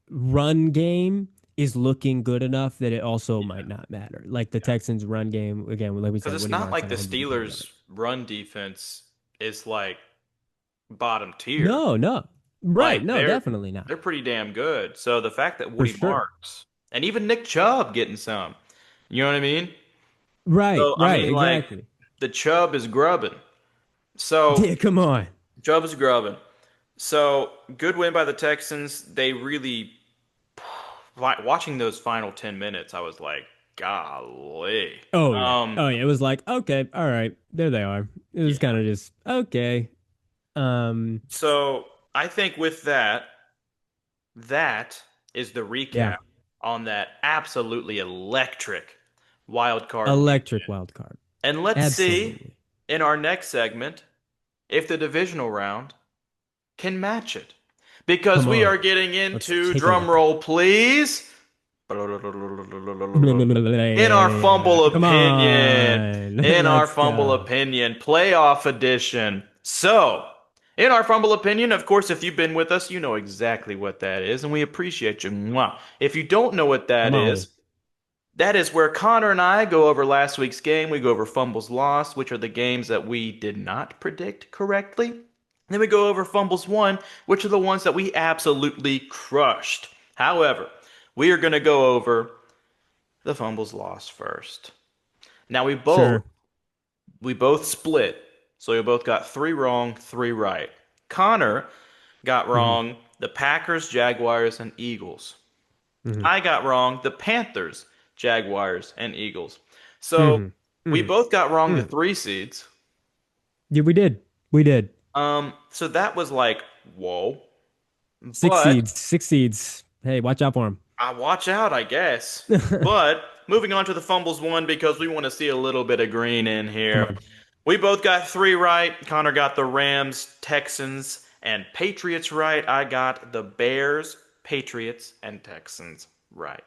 run game is looking good enough that it also might Yeah. not matter. Like the Texans' run game, again, like we Because said, it's Woody not like Marks the had 150 Steelers' yards. run defense is like bottom tier. No, no. Right. Like No, definitely not. they're pretty damn good. So the fact that For Woody sure. Marks and even Nick Chubb getting some, you know what I mean? Right, So I right, mean, like exactly. the Chubb is grubbing. So Yeah, come on. Chubb is grubbing. So good win by the Texans. They really watching those final 10 minutes. I was like, golly. Oh yeah. Um, Oh yeah. It was like, okay, all right, there they are. It was yeah. kind of just okay. Um, So I think with that, that is the yeah. recap on that absolutely electric wild card Electric weekend. wild card. And let's see Absolutely. in our next segment if the divisional round can match it. Because Come we on. are getting Let's into, take a drum look. roll please, in our fumble Come opinion, on. in our Let's fumble go. opinion, playoff edition. So, in our fumble opinion, of course, if you've been with us, you know exactly what that is, and we appreciate you. Mwah. If you don't know what Come on. that is where Connor and I go over last week's game. We go over fumbles lost, which are the games that we did not predict correctly. Then we go over fumbles won, which are the ones that we absolutely crushed. However, we are going to go over the fumbles lost first. Now Sure. we both split. So we both got three wrong, three right. Connor got Hmm. wrong the Packers, Jaguars, and Eagles. Hmm. I got wrong the Panthers, Jaguars, and Eagles. So Hmm. we Hmm. both got wrong the Hmm. three seeds. Yeah, we did. We did. So that was like, whoa. Six But seeds. Six seeds. Hey, watch out for I watch out, I guess. them. But moving on to the fumbles one because we want to see a little bit of green in Come here. on. We both got three right. Connor got the Rams, Texans, and Patriots right. I got the Bears, Patriots, and Texans right.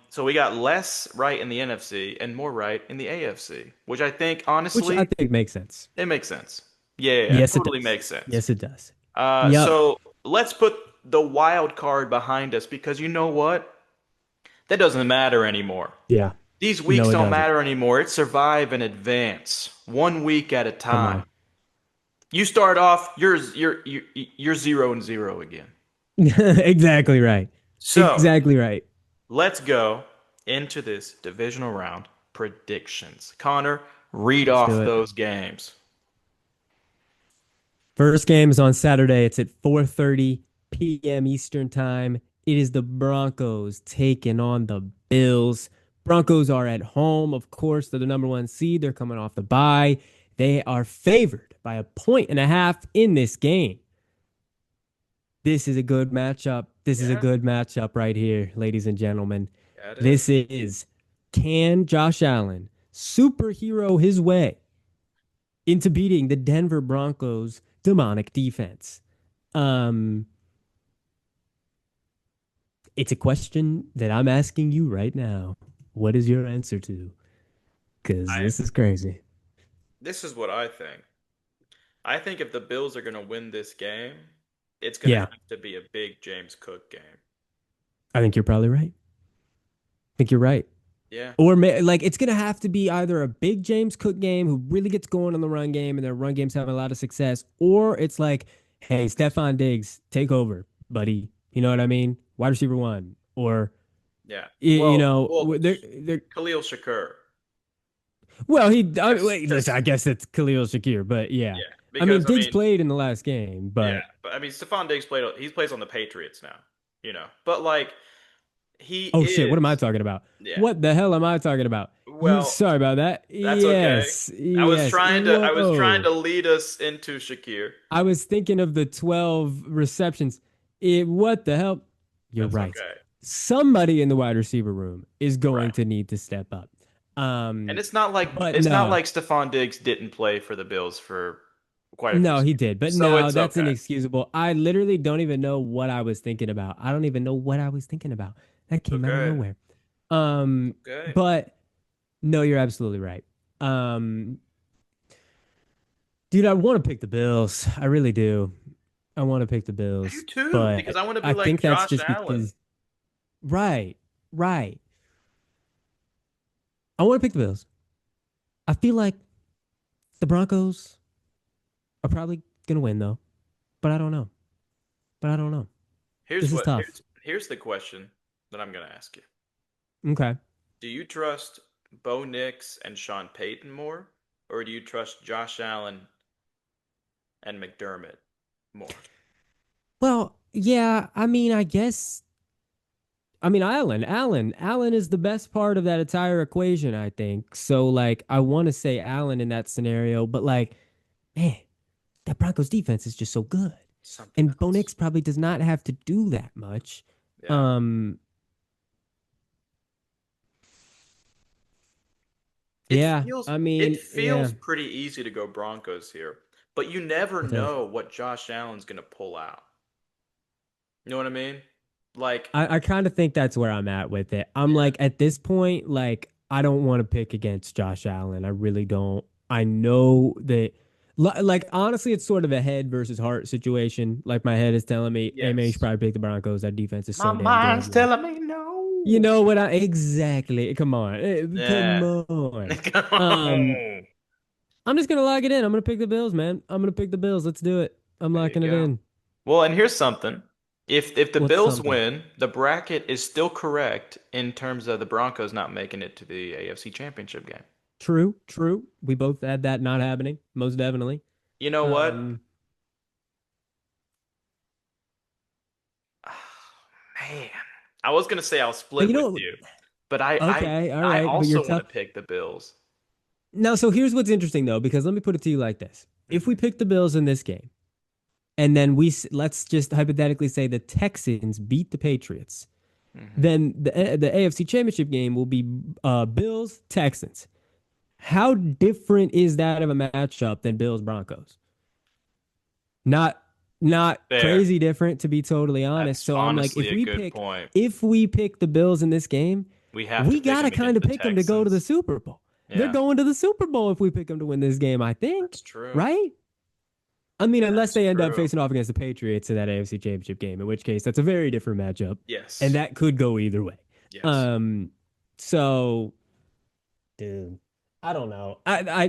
So we got less right in the NFC and more right in the AFC, which I think Which I honestly think makes sense. it makes sense. Yeah, Yes, it totally does. makes sense. Yes, it does. Uh, Yep. so let's put the wild card behind us because you know what? That doesn't matter anymore. Yeah. These weeks No, it don't doesn't. matter anymore. It's survive and advance, 1 week at a Come time. on. You start off, you're 0-0 again. Exactly right. So Exactly right. let's go into this divisional round predictions. Connor, read Let's do off it. those games. First game is on Saturday. It's at 4:30 p.m. Eastern Time. It is the Broncos taking on the Bills. Broncos are at home, of course. They're the number one seed. They're coming off the bye. They are favored by a point and a half in this game. This is a good matchup. This is a Yeah, good matchup right here, ladies and gentlemen. yeah, it is. This is can Josh Allen superhero his way into beating the Denver Broncos demonic defense? Um, it's a question that I'm asking you right now. What is your answer to? Because I this is crazy. This is what I think. I think if the Bills are going to win this game, it's going to Yeah, have to be a big James Cook game. I think you're probably right. I think you're right. Yeah, Or like it's gonna have to be either a big James Cook game who really gets going on the run game and their run game's having a lot of success, or it's like, hey, Stephon Diggs, take over, buddy. You know what I mean? Wide receiver one, or yeah. you Well, know, well, they're Khalil Shakur. well, wait, listen, Because I guess it's Khalil Shakir, but yeah, yeah, I mean because I Diggs mean, played in the last game, yeah, but but I mean, Stephon Diggs he plays on the Patriots now, you know. But like he oh shit, what am I is, talking about? yeah. What the hell am I talking about? Well, Sorry about that. that's okay. Yes, yes. I was trying Whoa. to lead us into Shakir. I was thinking of the 12 receptions. What the hell? You're That's right. okay. Somebody in the wide receiver room is going Right. to need to step up. And But it's not no, like Stephon Diggs didn't play for the Bills for quite a few no, he seasons. did. But So no, it's that's okay. inexcusable. I literally don't even know what I was thinking about. I don't even know what I was thinking about. That It's came out of okay. nowhere. It's Um, okay. but no, you're absolutely right. Um, dude, I want to pick the Bills. I really do. I want to pick the I do Bills, too, because but I want to be I like think that's Josh just Allen. because. Right. Right. I want to pick the Bills. I feel like the Broncos are probably gonna win though, but I don't know. But I don't know. Here's This is what tough. here's the question that I'm gonna ask you. Okay. Do you trust Bo Nix and Sean Payton more, or do you trust Josh Allen and McDermott more? Well, yeah, I mean, I guess I mean Allen is the best part of that entire equation, I think. So like I want to say Allen in that scenario, but like, man, that Broncos defense is just so good. Something And Bo else. Nix probably does not have to do that much. Yeah. Um, It yeah, feels I it mean, yeah. feels pretty easy to go Broncos here, but you never It does. know what Josh Allen's gonna pull out. You know what I mean? Like, I kind of think that's where I'm at with it. I'm yeah. like at this point, like I don't want to pick against Josh Allen. I really don't. I know that, like honestly, it's sort of a head versus heart situation. Like my head is telling me, hey man, you should Yes. probably pick the Broncos. That defense is My so damn good. mind's Like, telling me you no. know what? I exactly. Come on, come Yeah. on. Come Um, on. I'm just gonna lock it in. I'm gonna pick the Bills, man. I'm gonna pick the Bills. Let's do it. I'm There you locking it go. in. Well, and here's something. If the What's Bills something? win, the bracket is still correct in terms of the Broncos not making it to the AFC Championship game. True, true. We both had that not happening, most definitely. You know what? Um, Man, I was gonna say I'll but split you with know, you, but I I okay, all I right, but you're also want to tough. pick the Bills. Now, so here's what's interesting though, because let me put it to you like this: if we Hmm. pick the Bills in this game, and then let's just hypothetically say the Texans beat the Patriots, Hmm. then the AFC Championship game will be Bills Texans. How different is that of a matchup than Bills Broncos? Not not There. crazy different to be totally honest. That's So I'm like, honestly a good point. if we pick the Bills in this game, We have to we pick gotta them kind against of the pick them to go to the Texans. Super Bowl. They're Yeah, going to the Super Bowl if we pick them to win this game, I think. that's true. Right? I mean, unless That's they end up true. facing off against the Patriots in that AFC Championship game, in which case that's a very different matchup, and Yes. that could go either way. Yes. Um, so dude, I don't know.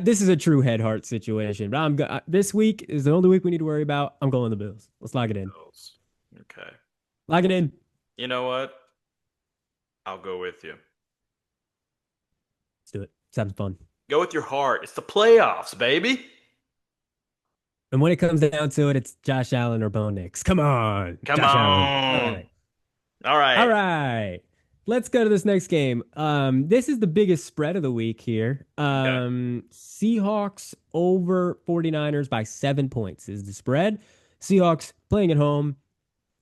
This is a true head heart situation, but this week is the only week we need to worry about. I'm going the Bills. Let's lock it in. Bills. Okay. Lock it in. You know what? I'll go with you. Let's do it. Let's have some fun. Go with your heart. It's the playoffs, baby. And when it comes down to it, it's Josh Allen or Bo Nix. Come on, Come Josh Allen. All on. right. All All right. right. Let's go to this next game. This is the biggest spread of the week here. Okay. Seahawks over 49ers by 7 points is the spread. Seahawks playing at home,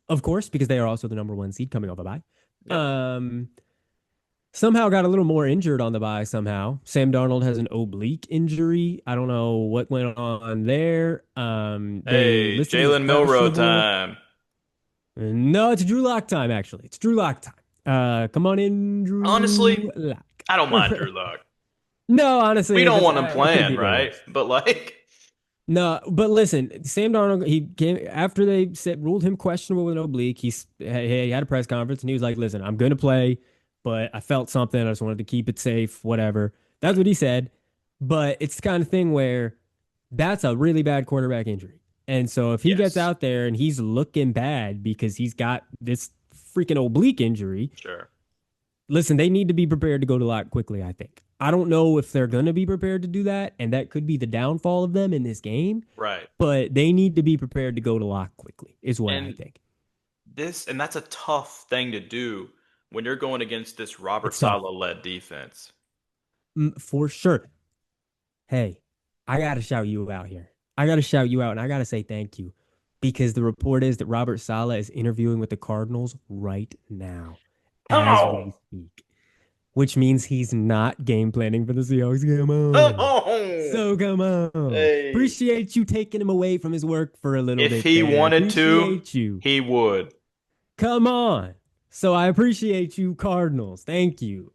of course, because they are also the number one seed coming off a bye. Yep. Um, Somehow got a little more injured on the bye somehow. Sam Darnold has an oblique injury. I don't know what went on there. They Hey, listed him as Jalen Milrow questionable. time. No, it's Drew Lock time, actually. It's Drew Lock time. Come on in, Honestly, Drew Lock. I don't mind Drew Luck. No, We honestly, don't want him it could playing, be no right? worse. But like, No, but listen, Sam Darnold, he came after they said ruled him questionable with an oblique. He had a press conference and he was like, "Listen, I'm going to play, but I felt something. I just wanted to keep it safe, whatever." That's what he said. But it's the kind of thing where that's a really bad quarterback injury. And so if he gets yes, out there and he's looking bad because he's got this freaking oblique injury, sure. listen, they need to be prepared to go to lock quickly, I think. I don't know if they're going to be prepared to do that, and that could be the downfall of them in this game, Right. but they need to be prepared to go to lock quickly, is what I And think. and that's a tough thing to do when you're going against this Robert It's tough. Saleh led defense. For sure. Hey, I got to shout you out here. I got to shout you out, and I got to say thank you because the report is that Robert Saleh is interviewing with the Cardinals right now Come as on. we speak, which means he's not game planning for the Seahawks. Come Come on. on. So come on. Hey. Appreciate you taking him away from his work for a little If bit he there. wanted to, Appreciate you. he would. Come on. So I appreciate you, Cardinals. Thank you.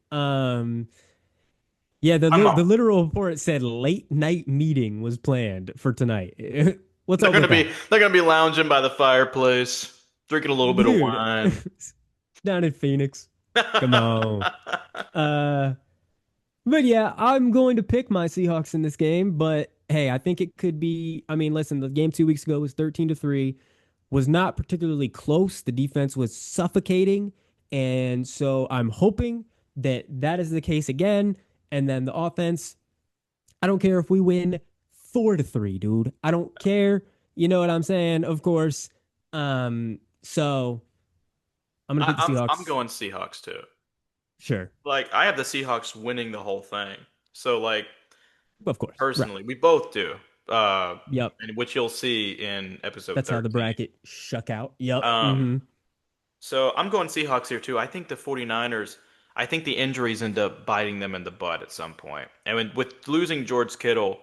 Yeah, Come the on. literal report said late night meeting was planned for tonight. What's They're up gonna with be that? they're gonna be lounging by the fireplace, drinking a little bit of Dude, wine. down in Phoenix. Come on. Uh, but yeah, I'm going to pick my Seahawks in this game. But hey, I think it could be. I mean, listen, the game 2 weeks ago was 13-3, was not particularly close. The defense was suffocating, and so I'm hoping that that is the case again. And then the offense. I don't care if we win 4-3, dude. I don't care. You know what I'm saying? Of course. So I'm gonna pick the I'm Seahawks. going Seahawks too. Sure. Like I have the Seahawks winning the whole thing. So like Of course. Right. personally, we both do. Yep. And which you'll see in episode That's how the 13. bracket shook out. Yep. Um, Mm-hmm. so I'm going Seahawks here too. I think the 49ers, I think the injuries end up biting them in the butt at some point. And with losing George Kittle,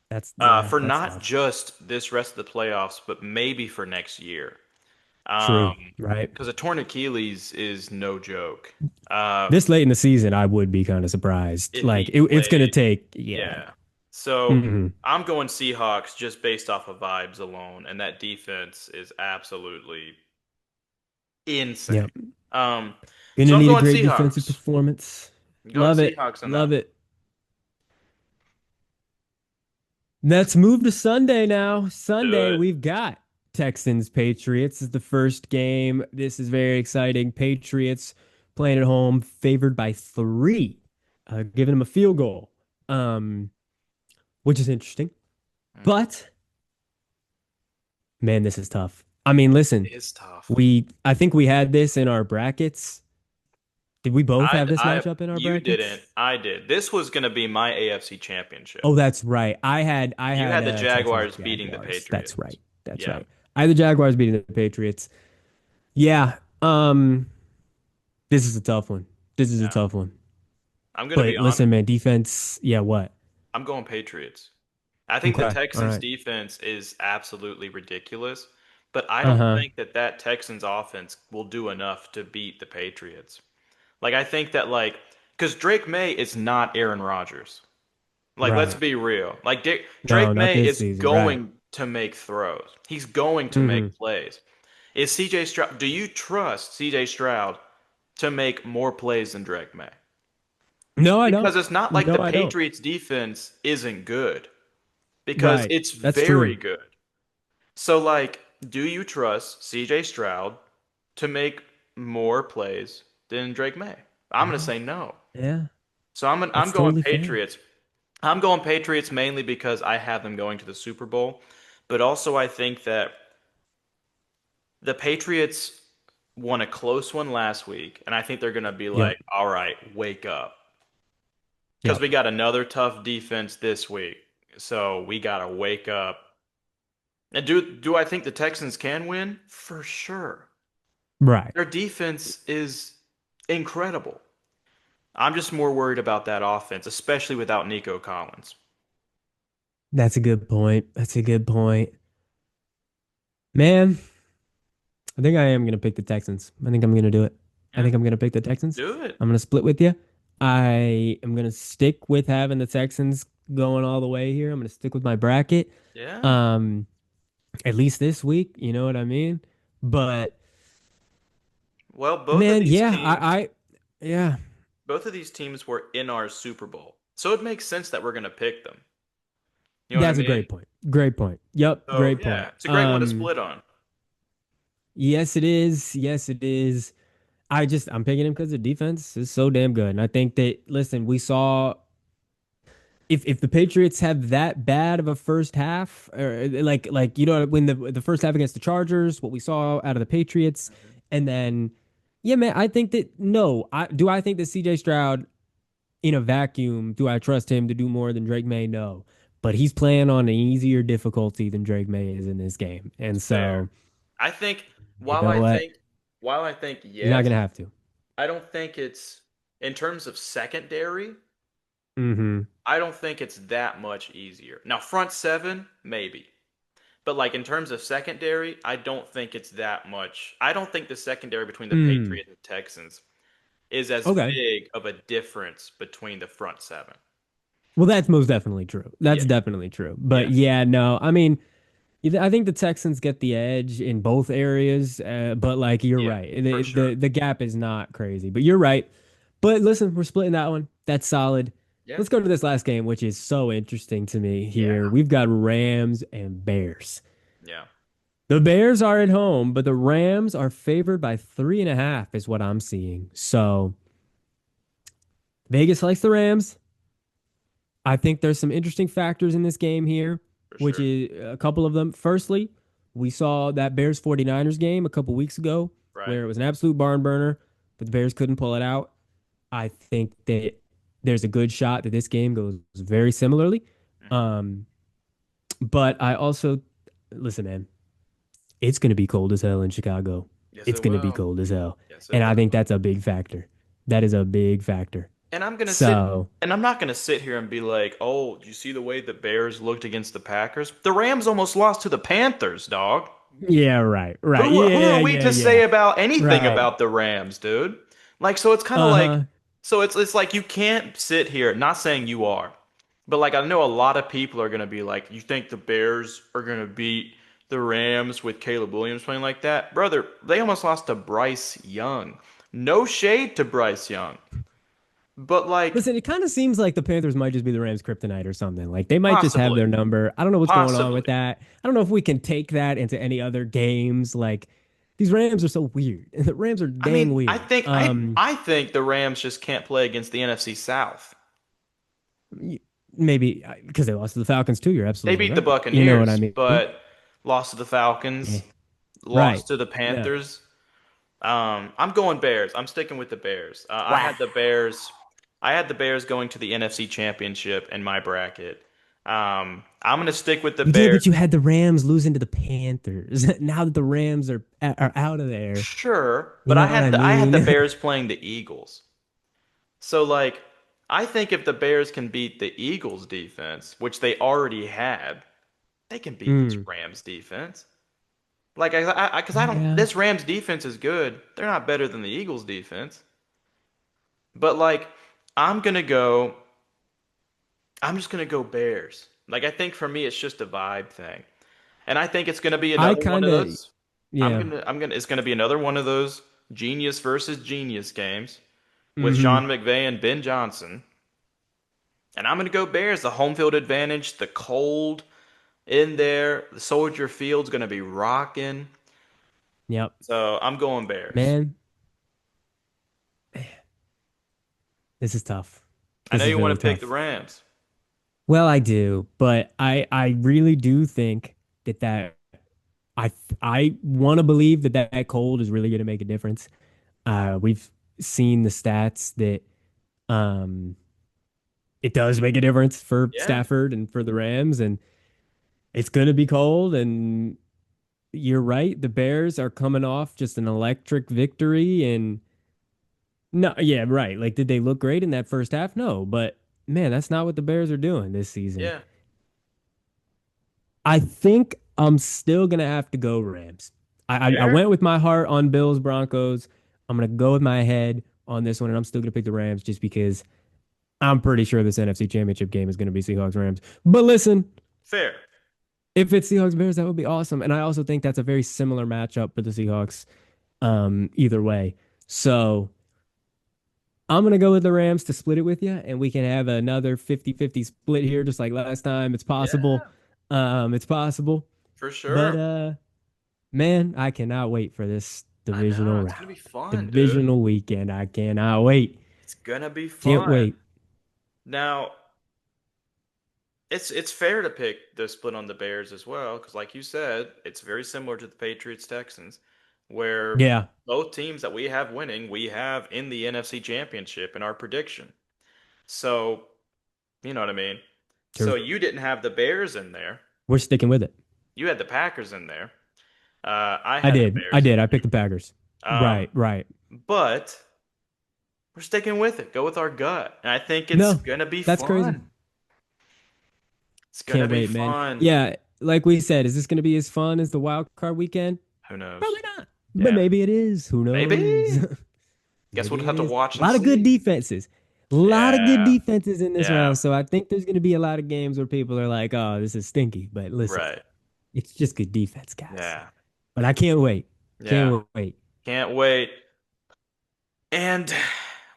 That's yeah, for that's not tough. just this rest of the playoffs, but maybe for next year. True. Um, Right. because a torn Achilles is no joke. Uh, This late in the season, I would be kind of surprised. if Like he it's gonna played, take, yeah. yeah. So Hmm. I'm going Seahawks just based off of vibes alone, and that defense is absolutely insane. Yep. Um, so Gonna I'm need a going great defensive Seahawks. performance. I'm going Love it. Seahawks on that Love one. it. Let's move to Sunday now. Do Sunday, it. we've got Texans Patriots. This is the first game. This is very exciting. Patriots playing at home, favored by 3, giving them a field goal, um, which is interesting. Mhm. But man, this is tough. I mean, listen, It is tough. I think we had this in our brackets. Did we both have this matchup in our You didn't. brackets? I did. This was going to be my AFC championship. Oh, that's right. I You had had the Texans Jaguars beating the Jaguars. That's Patriots. right. That's Yeah. right. I had the Jaguars beating the Patriots. Yeah. This is a tough one. This is a Yeah. tough one. I'm going to be But honest. listen, man, defense, yeah, what? I'm going Patriots. I think the Okay. All Texans right. defense is absolutely ridiculous, but I don't Uh-huh. think that Texans offense will do enough to beat the Patriots. Like I think that because Drake May is not Aaron Rodgers. Like let's Right. be real. Like No, Drake not May this is season. Right. going to make throws. He's going to Hmm. make plays. Is CJ Stroud? Do you trust CJ Stroud to make more plays than Drake May? No, I don't. Because it's not like No, the I don't. Patriots defense isn't good, because Right. it's That's very true. good. So like, do you trust CJ Stroud to make more plays than Drake May? I'm gonna Yeah. say no. Yeah. So I'm That's going totally fair. Patriots. I'm going Patriots mainly because I have them going to the Super Bowl, but also I think that the Patriots won a close one last week, and I think they're gonna be Yep. like, all right, wake up. Because Yep. we got another tough defense this week. So we gotta wake up. And do I think the Texans can win? For sure. Right. Their defense is incredible. I'm just more worried about that offense, especially without Nico Collins. That's a good point. That's a good point. Man, I think I am going to pick the Texans. I think I'm going to do it. I Yeah, think I'm going to pick the Texans. do it. I'm going to split with you. I am going to stick with having the Texans going all the way here. I'm going to stick with my bracket. Yeah. Um, at least this week, you know what I mean? But Well, man, yeah, yeah, both of these teams were in our Super Bowl. So it makes sense that we're gonna pick them. You know what I that's a mean? great point. Great point. Yep, So great yeah, point. it's a great one to split on. Yes, it is. Yes, it is. I'm picking him because the defense is so damn good. And I think that, listen, we saw if the Patriots have that bad of a first half, or like you know when the first half against the Chargers, what we saw out of the Patriots, Mhm. and then yeah, man, I think that no, I think that CJ Stroud in a vacuum, do I trust him to do more than Drake May? No. But he's playing on an easier difficulty than Drake May is in this game. And Fair. so, I think you while know I what? think while I think He's not yes, gonna have to. I don't think it's in terms of secondary, Mm-hmm. I don't think it's that much easier. Now front seven, maybe. But like in terms of secondary, I don't think it's that much. I don't think the secondary between the Mm. Patriots and Texans is as Okay. big of a difference between the front seven. Well, that's most definitely true. Yeah. That's definitely true. Yeah. But yeah, no, I mean, I think the Texans get the edge in both areas, but like you're Yeah, right. for sure. The gap is not crazy, but you're right. But listen, we're splitting that one. That's solid. Yeah. Let's go to this last game, which is so interesting to me Yeah. here. We've got Rams and Bears. Yeah. The Bears are at home, but the Rams are favored by 3.5, is what I'm seeing. So Vegas likes the Rams. I think there's some interesting factors in this game here, For which sure. is a couple of them. Firstly, we saw that Bears 49ers game a couple weeks ago Right. where it was an absolute barn burner, but the Bears couldn't pull it out. I think that there's a good shot that this game goes very similarly. Hmm. Um, but I also, listen, man, it's going to be cold as hell in Chicago. Yes, It's it going to be will. cold as hell. Yes, it And I think will. that's a big factor. That is a big factor. And I'm gonna sit So, and I'm not gonna sit here and be like, oh, do you see the way the Bears looked against the Packers? The Rams almost lost to the Panthers, dog. yeah, right, right. Who Yeah, are we yeah, to yeah. say about anything Right. about the Rams, dude? Like, so it's kind of like, Uh-huh. so it's like you can't sit here, not saying you are, but like I know a lot of people are gonna be like, you think the Bears are gonna beat the Rams with Caleb Williams playing like that? Brother, they almost lost to Bryce Young. No shade to Bryce Young, but like Listen, it kind of seems like the Panthers might just be the Rams' kryptonite or something. Like they might just have possibly, their number. I don't know what's going on with possibly. that. I don't know if we can take that into any other games. Like these Rams are so weird. The Rams are I dang mean, I weird. think I think the Rams just can't play against the NFC South. Maybe because they lost to the Falcons too. You're They absolutely beat the right. You know what I Buccaneers, mean? but lost to the Yeah. Falcons, Right. lost to the No. Panthers. I'm going Bears. I'm sticking with the Bears. I Wow. had the Bears. I had the Bears going to the NFC Championship in my bracket. I'm gonna stick with the You did, Bears. but you had the Rams losing to the Panthers. Now that the Rams are out of there, Sure, you but know what I I had the mean? Bears playing the Eagles. So like, I think if the Bears can beat the Eagles defense, which they already had, they can beat this Mm. Rams defense. Like, because I don't, Yeah. this Rams defense is good. They're not better than the Eagles defense. But like, I'm gonna go, I'm just gonna go Bears. Like, I think for me, it's just a vibe thing. And I think it's gonna be I another one kind of of, those. yeah. It's gonna be another one of those genius versus genius games with Hmm. Sean McVay and Ben Johnson. And I'm gonna go Bears. The home field advantage, the cold in there, the Soldier Field's gonna be rocking. Yep. So I'm going Bears. Man, this is tough. I This know is you want really to pick the tough. Rams. Well, I do, but I really do think that I I want to believe that cold is really going to make a difference. We've seen the stats that um it does make a difference for Yeah, Stafford and for the Rams, and it's going to be cold. And you're right, the Bears are coming off just an electric victory, and no, yeah, right. Like, did they look great in that first half? No, but man, that's not what the Bears are doing this season. yeah. I think I'm still gonna have to go Rams. I Fair, went with my heart on Bills Broncos. I'm gonna go with my head on this one, and I'm still gonna pick the Rams just because I'm pretty sure this NFC Championship game is gonna be Seahawks Rams. But listen, fair. if it's Seahawks Bears, that would be awesome. And I also think that's a very similar matchup for the Seahawks. Either way, so I'm gonna go with the Rams to split it with you, and we can have another 50-50 split here, just like last time. It's possible. Yeah, It's possible. for But sure. man, I cannot wait for this I know divisional it's gonna round. be fun, dude. Divisional weekend. I cannot wait. It's gonna be Can't fun. wait. Now, it's fair to pick the split on the Bears as well, because like you said, it's very similar to the Patriots Texans, where Yeah, both teams that we have winning, we have in the NFC Championship in our prediction. So, you know what I mean? So true. you didn't have the Bears in there. We're sticking with it. You had the Packers in there. I I had the did. I Bears in did. I picked the Packers. there. Right, right. But we're sticking with it. Go with our gut. And I think it's No, gonna be that's crazy. fun. It's gonna Can't be wait, man. fun. Yeah, like we said, is this going to be as fun as the wild card weekend? Who knows? Probably not. But Yeah. maybe it is. Who knows? Maybe. Guess we'll Maybe just it have to is. watch A and lot of good see. defenses. A lot of good Yeah. defenses in this Yeah. round. So I think there's going to be a lot of games where people are like, oh, this is stinky. But listen, Right. It's just good defense, guys. Yeah. But I can't wait. Yeah. Can't wait. Can't wait. And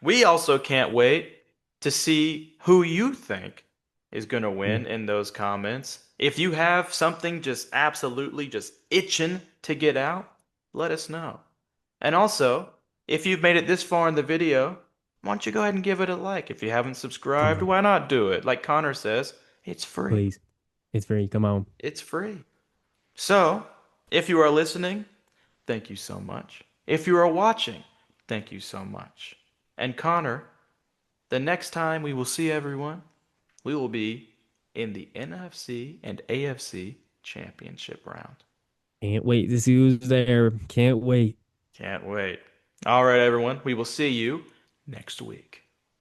we also can't wait to see who you think is going to Yeah, win in those comments. If you have something just absolutely just itching to get out, let us know. And also, if you've made it this far in the video, why don't you go ahead and give it a like? If you haven't come subscribed, on, why not do it? Like Connor says, it's free. please. It's free. Come on. It's free. So, if you are listening, thank you so much. If you are watching, thank you so much. And Connor, the next time we will see everyone, we will be in the NFC and AFC championship round. Can't wait to see who's there. Can't wait. Can't wait. All right, everyone, we will see you next week.